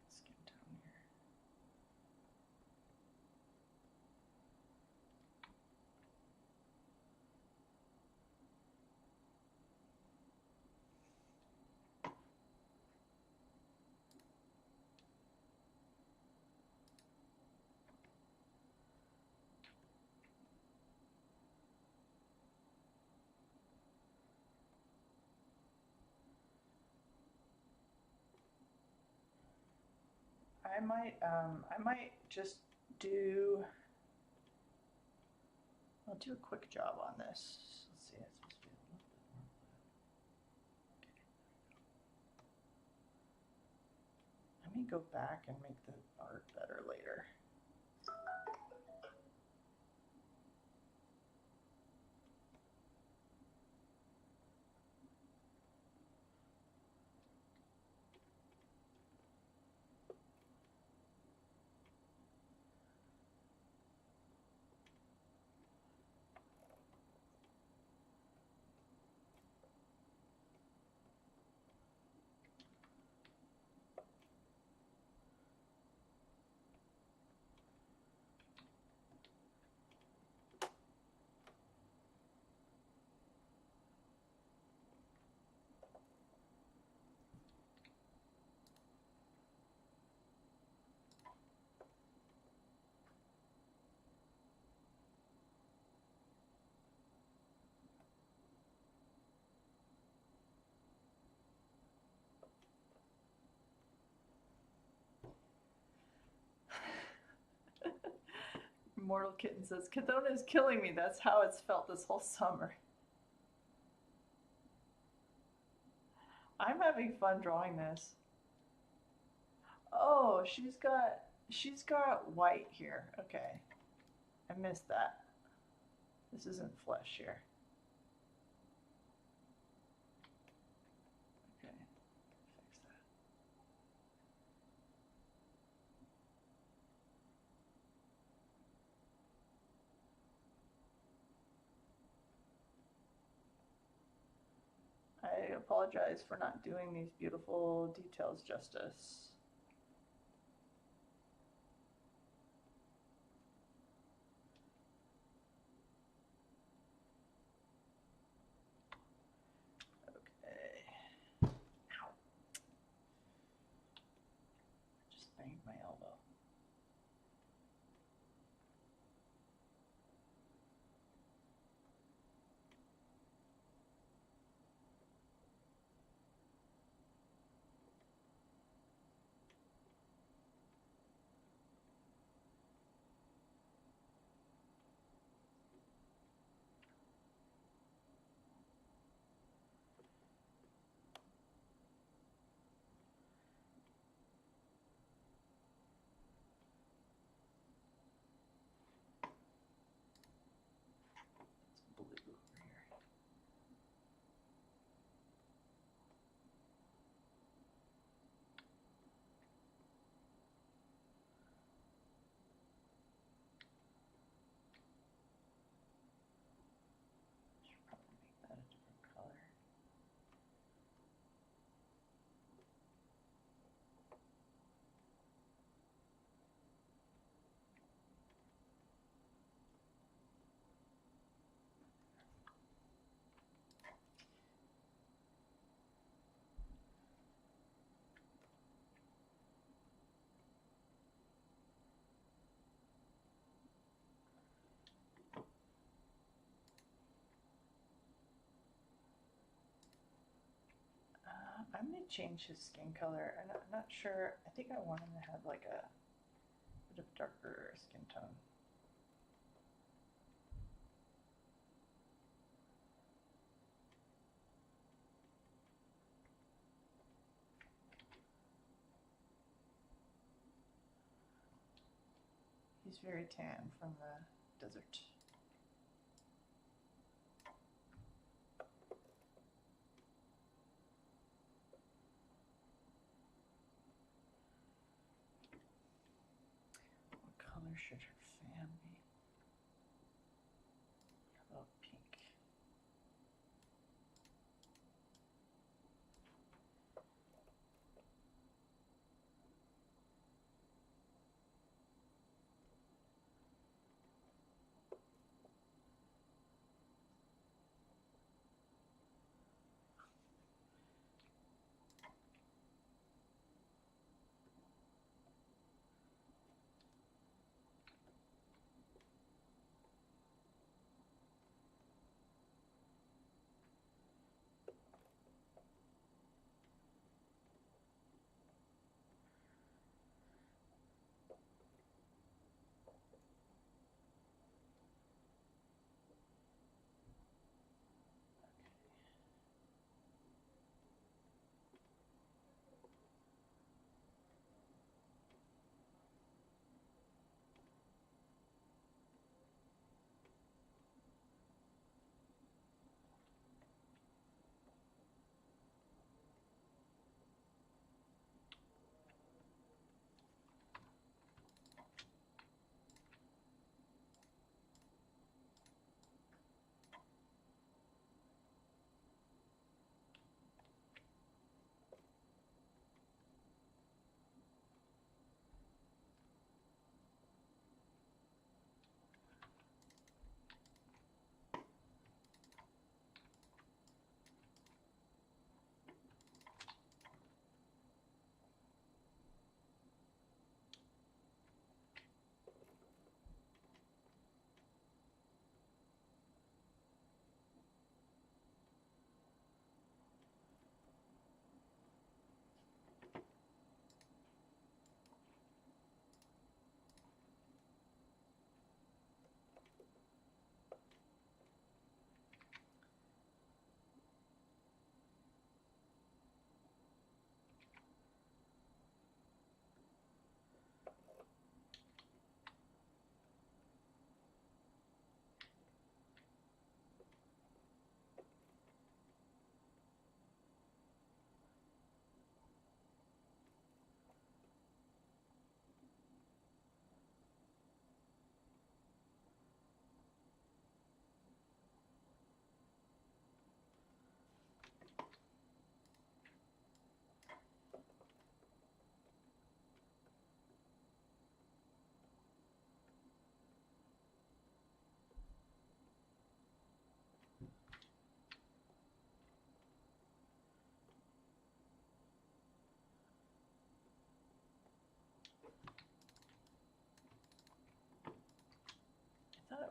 Skin tone here. I might just do. I'll do a quick job on this. Let's see. It's supposed to be a little bit more blue. me go back and make the art better later. Immortal Kitten says, Cathona is killing me. That's how it's felt this whole summer. I'm having fun drawing this. Oh, she's got white here. Okay. I missed that. This isn't flesh here. Okay. Fix that. I apologize for not doing these beautiful details justice. Okay. Ow. Just banged my elbow. Blue over here. Should probably make that a different color. I'm going to change his skin color. I'm not sure. I think I want him to have like a bit of darker skin tone. He's very tan from the desert. What color should her fan be? How about pink?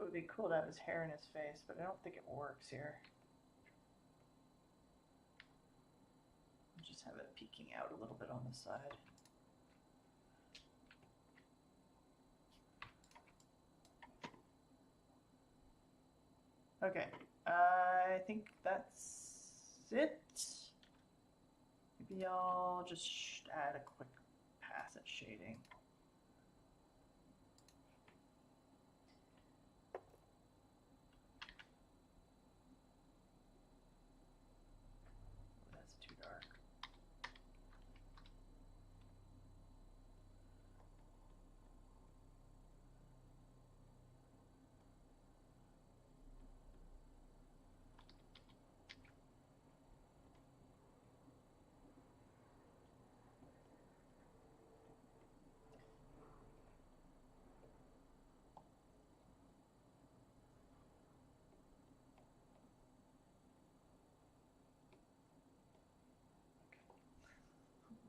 would be cool to have his hair in his face, but I don't think it works here. I'll just have it peeking out a little bit on the side. Okay, I think that's it. Maybe I'll just add a quick pass at shading. That's too dark.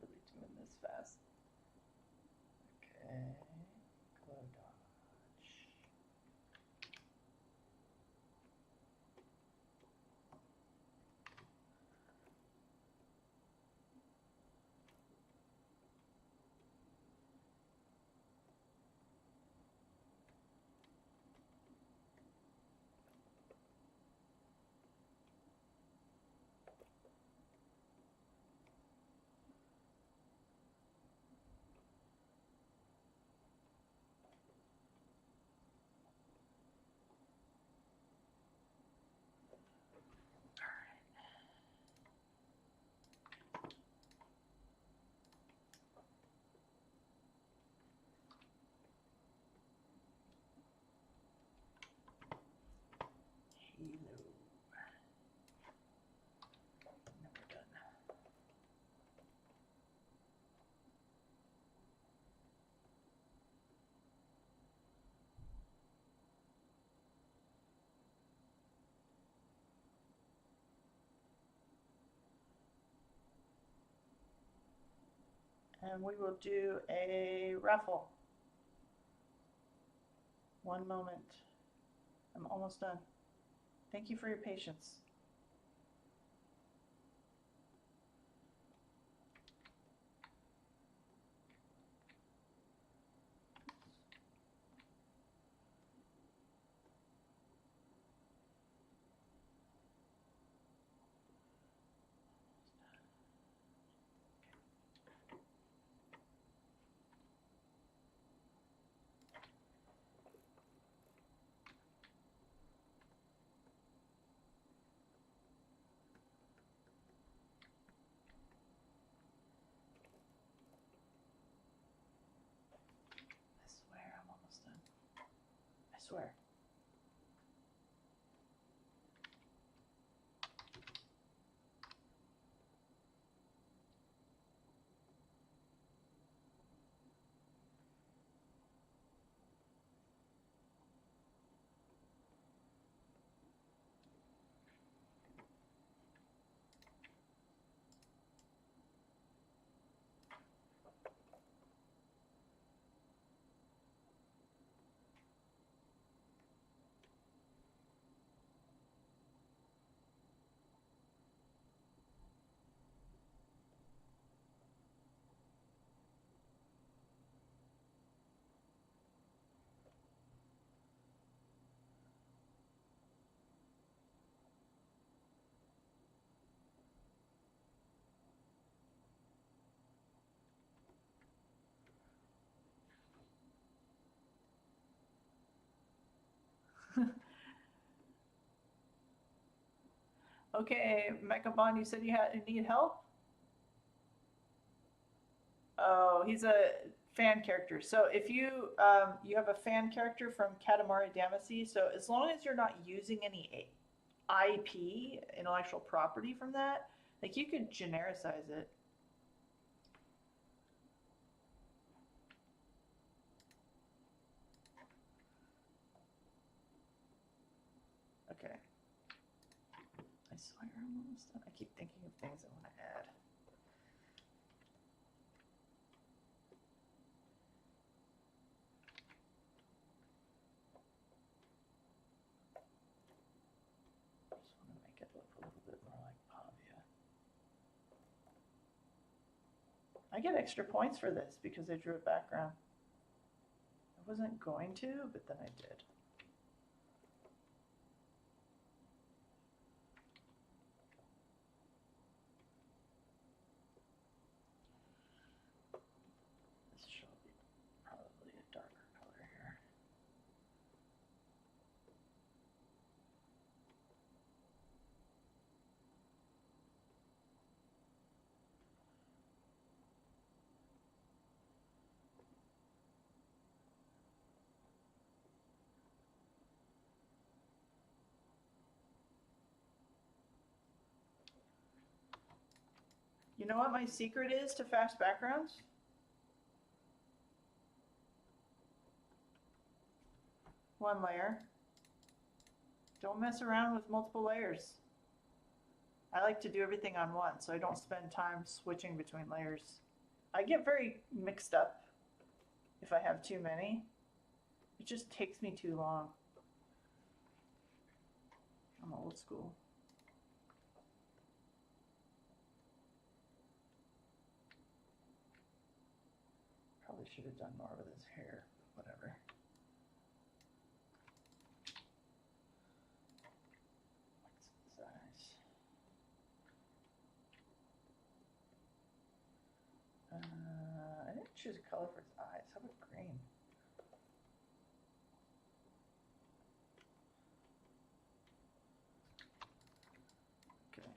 Really doing this fast. Okay, glow dodge. Halo. Never done. And we will do a raffle. One moment. I'm almost done. Thank you for your patience. I swear I'm almost done. I swear. Okay, Mechabon, you said you need help? Oh, he's a fan character. So if you you have a fan character from Katamari Damacy, so as long as you're not using any IP, intellectual property from that, like you could genericize it. Okay. I swear I'm almost done. I keep thinking of things I want to add. I get extra points for this because I drew a background. I wasn't going to, but then I did. This shall be probably a darker color here. You know what my secret is to fast backgrounds? One layer. Don't mess around with multiple layers. I like to do everything on one, so I don't spend time switching between layers. I get very mixed up if I have too many. It just takes me too long. I'm old school. Probably should have done more with his hair, but whatever. What's his eyes? I didn't choose a color for his eyes. How about green? Okay.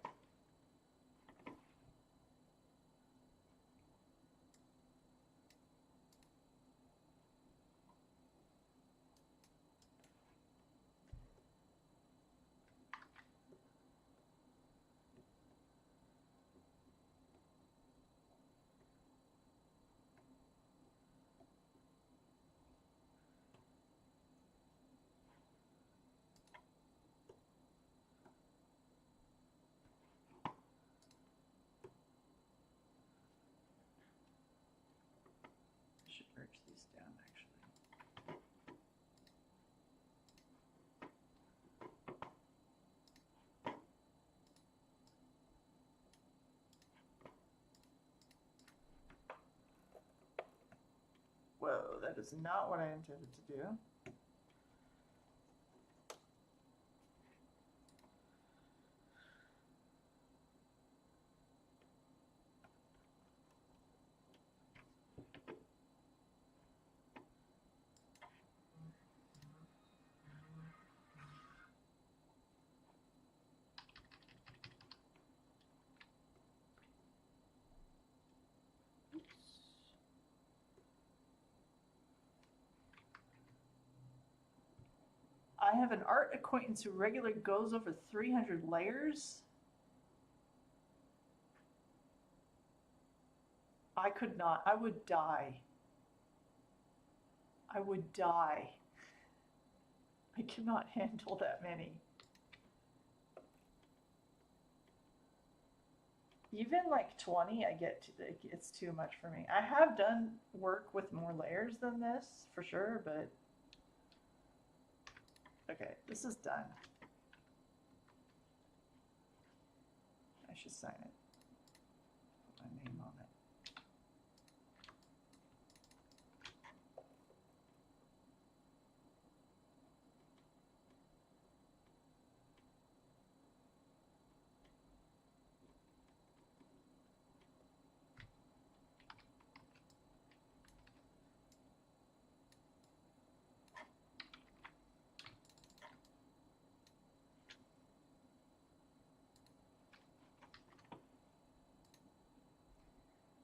I should merge these down actually. Whoa, that is not what I intended to do. I have an art acquaintance who regularly goes over 300 layers. I could not. I would die. I would die. I cannot handle that many. Even like 20, it's too much for me. I have done work with more layers than this, for sure, but okay, this is done. I should sign it. Put my name on it.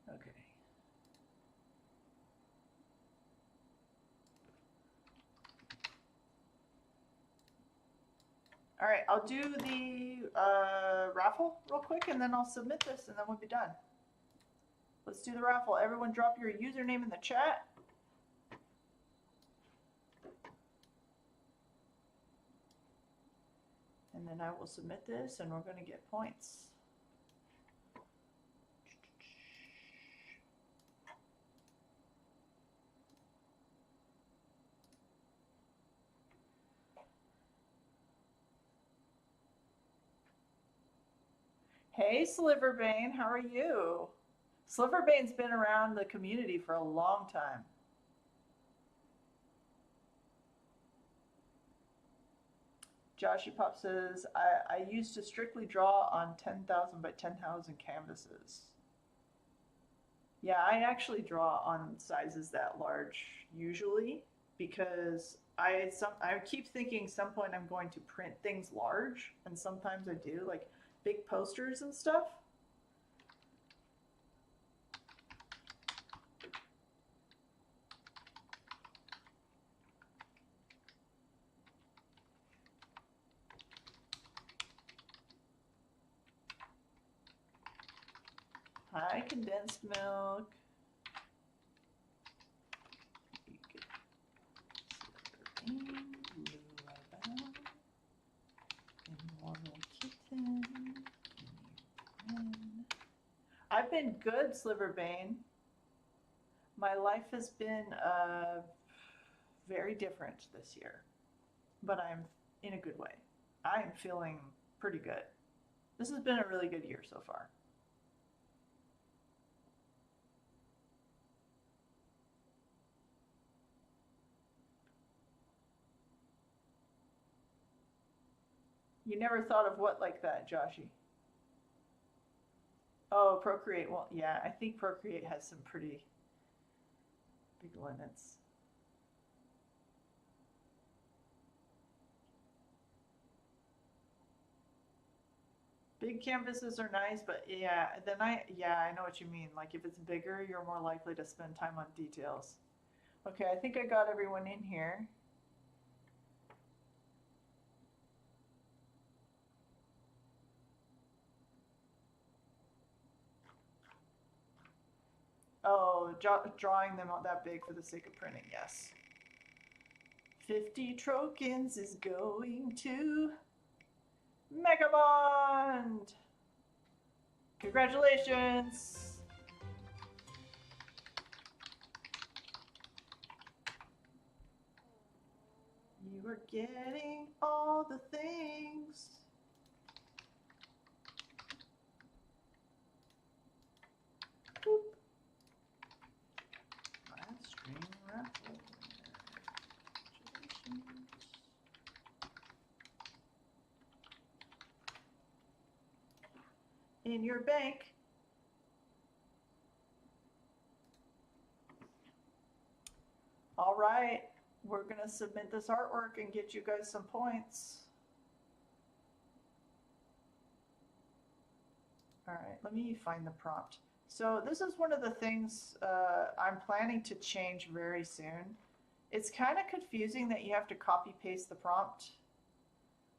Okay. All right, I'll do the raffle real quick and then I'll submit this and then we'll be done. Let's do the raffle. Everyone drop your username in the chat. And then I will submit this and we're going to get points. Hey, Sliverbane, how are you? Sliverbane's been around the community for a long time. Joshy Pop says, I used to strictly draw on 10,000 by 10,000 canvases. Yeah, I actually draw on sizes that large usually because I keep thinking some point I'm going to print things large, and sometimes I do, like big posters and stuff. Hi, condensed milk. Immortal kitten. I've been good, Sliverbane. My life has been very different this year, but I'm in a good way. I'm feeling pretty good. This has been a really good year so far. You never thought of what like that, Joshy? Oh, Procreate. Well, yeah, I think Procreate has some pretty big limits. Big canvases are nice, but yeah, I know what you mean. Like if it's bigger, you're more likely to spend time on details. Okay, I think I got everyone in here. Oh, drawing them out that big for the sake of printing, yes. 50 tokens is going to Megabond! Congratulations! You are getting all the things. Boop. Livestream raffle. Congratulations. In your bank. All right, we're gonna submit this artwork and get you guys some points. All right, let me find the prompt. So this is one of the things I'm planning to change very soon. It's kind of confusing that you have to copy paste the prompt.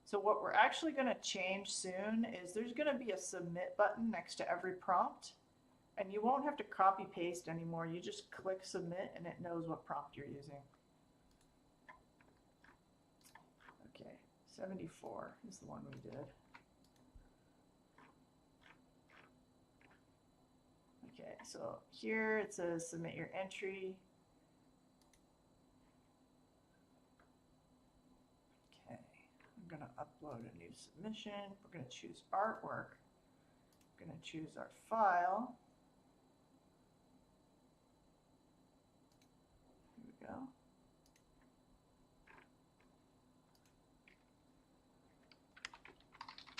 So what we're actually going to change soon is there's going to be a submit button next to every prompt, and you won't have to copy paste anymore. You just click submit and it knows what prompt you're using. Okay, 74 is the one we did. Okay, so here it says submit your entry. Okay, I'm going to upload a new submission. We're going to choose artwork. We're going to choose our file. Here we go.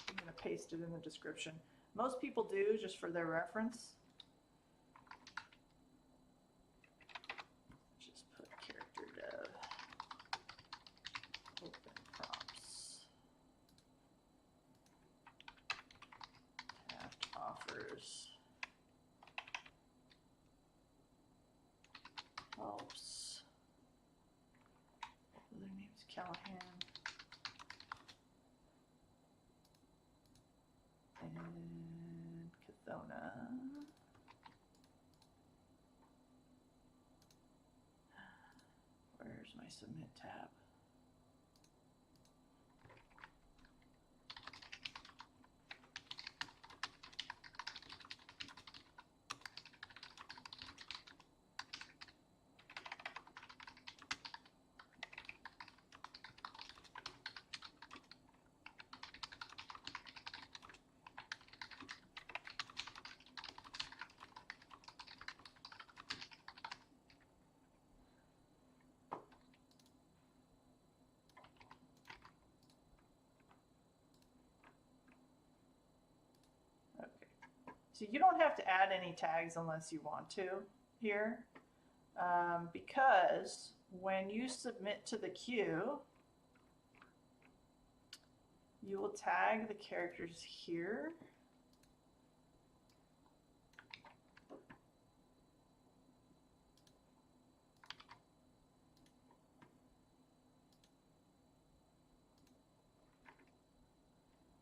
I'm going to paste it in the description. Most people do just for their reference. Helps. Their name's Callahan. And Cathona. Where's my submit tab? So you don't have to add any tags unless you want to here, because when you submit to the queue, you will tag the characters here.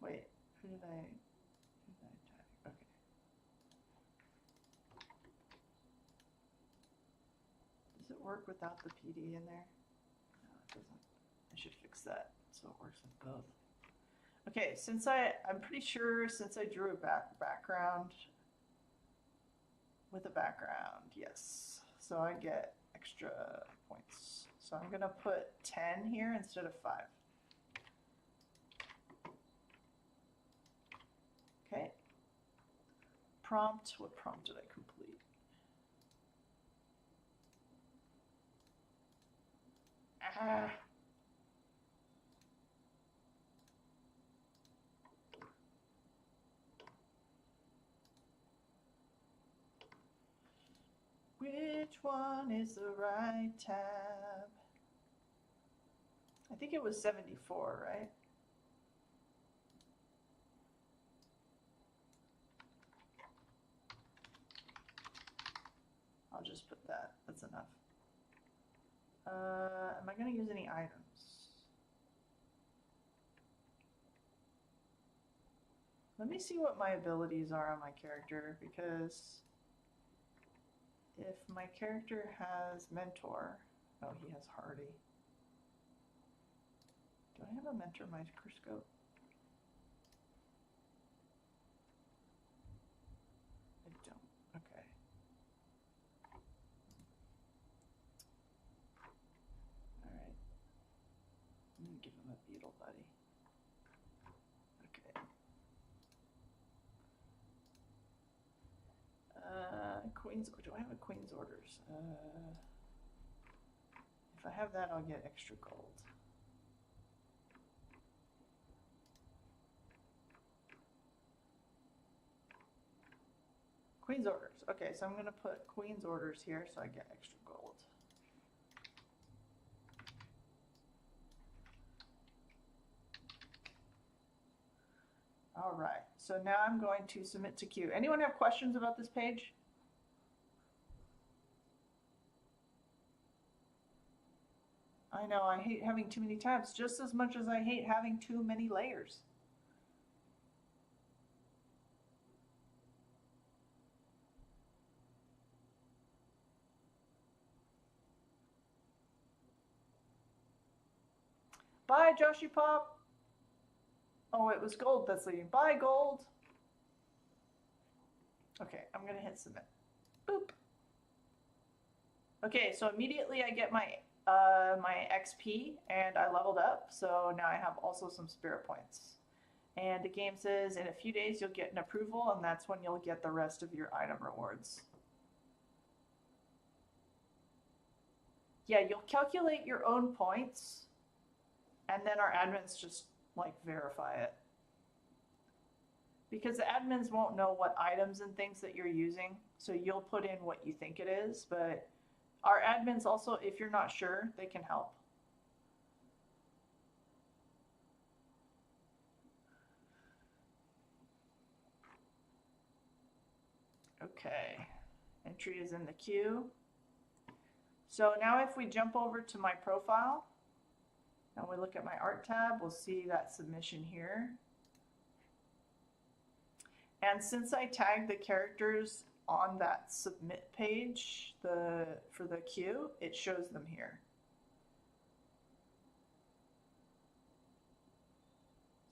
Wait, who did I tag? Okay. Does it work without the PD in there? No, it doesn't. I should fix that so it works with both. Okay, since I'm pretty sure since I drew a background with a background, yes. So I get extra points. So I'm gonna put 10 here instead of 5. Okay. Prompt, what prompt did I complete? Ah. Which one is the right tab? I think it was 74, right? I'll just put that. That's enough. Am I going to use any items? Let me see what my abilities are on my character, because if my character has mentor, oh, he has hardy. Do I have a mentor microscope? I don't. Okay. All right. I'm gonna give him a beetle buddy. Okay. Queen's. Do I have a Queen's orders? If I have that, I'll get extra gold. Queen's orders. Okay, so I'm going to put Queen's orders here so I get extra gold. All right, so now I'm going to submit to queue. Anyone have questions about this page? I know, I hate having too many tabs just as much as I hate having too many layers. Bye, Joshy Pop. Oh, it was gold that's leaving. Bye, gold. Okay, I'm going to hit submit. Boop. Okay, so immediately I get my my XP and I leveled up. So now I have also some spirit points. And the game says in a few days you'll get an approval, and that's when you'll get the rest of your item rewards. Yeah, you'll calculate your own points, and then our admins just like verify it. Because the admins won't know what items and things that you're using, so you'll put in what you think it is, but our admins also, if you're not sure, they can help. Okay, entry is in the queue. So now if we jump over to my profile, and we look at my art tab, we'll see that submission here. And since I tagged the characters on that submit page for the queue, it shows them here.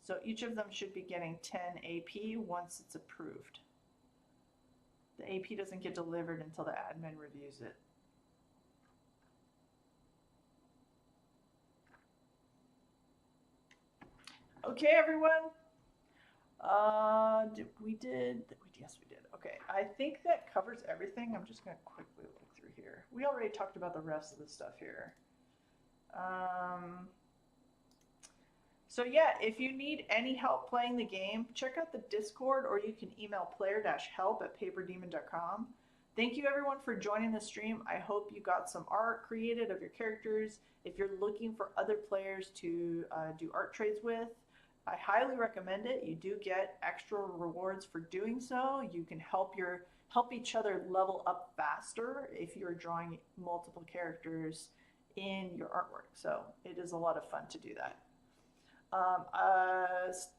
So each of them should be getting 10 AP once it's approved. The AP doesn't get delivered until the admin reviews it. Okay, everyone. Yes, we did. Okay, I think that covers everything. I'm just going to quickly look through here. We already talked about the rest of the stuff here. So yeah, if you need any help playing the game, check out the Discord, or you can email player-help@paperdemon.com. Thank you everyone for joining the stream. I hope you got some art created of your characters. If you're looking for other players to do art trades with, I highly recommend it. You do get extra rewards for doing so. You can help each other level up faster if you're drawing multiple characters in your artwork. So it is a lot of fun to do that.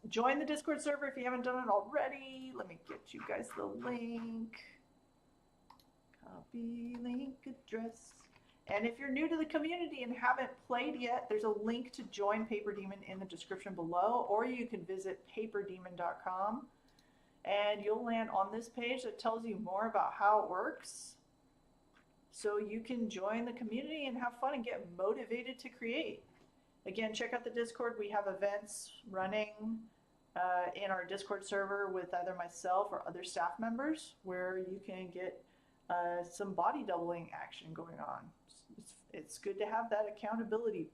Join the Discord server if you haven't done it already. Let me get you guys the link. Copy link address. And if you're new to the community and haven't played yet, there's a link to join PaperDemon in the description below, or you can visit PaperDemon.com and you'll land on this page that tells you more about how it works. So you can join the community and have fun and get motivated to create. Again, check out the Discord. We have events running in our Discord server with either myself or other staff members where you can get some body doubling action going on. It's good to have that accountability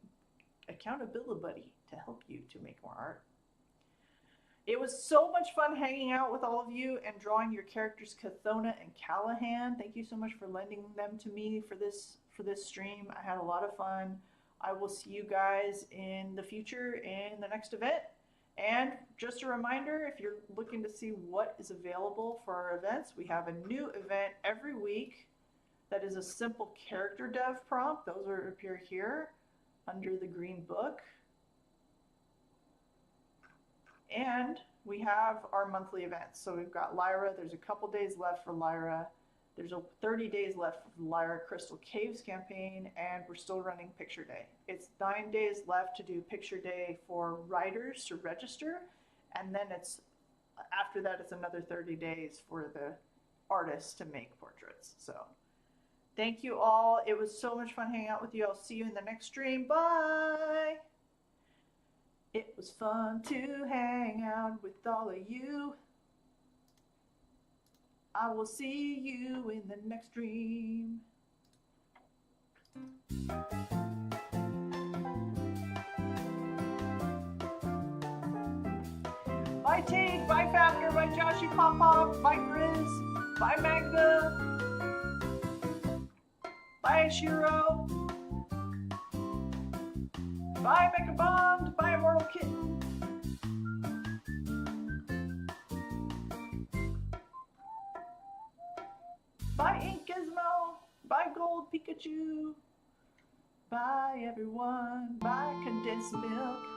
buddy to help you to make more art. It was so much fun hanging out with all of you and drawing your characters Cathona and Callahan. Thank you so much for lending them to me for this stream. I had a lot of fun. I will see you guys in the future in the next event. And just a reminder, if you're looking to see what is available for our events, we have a new event every week that is a simple character dev prompt. Those appear here under the green book. And we have our monthly events. So we've got Lyra. There's a couple days left for Lyra. There's 30 days left for the Lyra Crystal Caves campaign, and we're still running Picture Day. It's 9 days left to do Picture Day for writers to register, and then after that it's another 30 days for the artists to make portraits. So thank you all. It was so much fun hanging out with you. I'll see you in the next stream. Bye. It was fun to hang out with all of you. I will see you in the next stream. Bye Tate, bye Fafner, bye Joshy Pop Pop, bye Grizz, bye Magda, bye Shiro, bye Mecha Bond, bye Immortal Kitten. Bye Ink Gizmo, bye Gold Pikachu, bye everyone, bye Condensed Milk.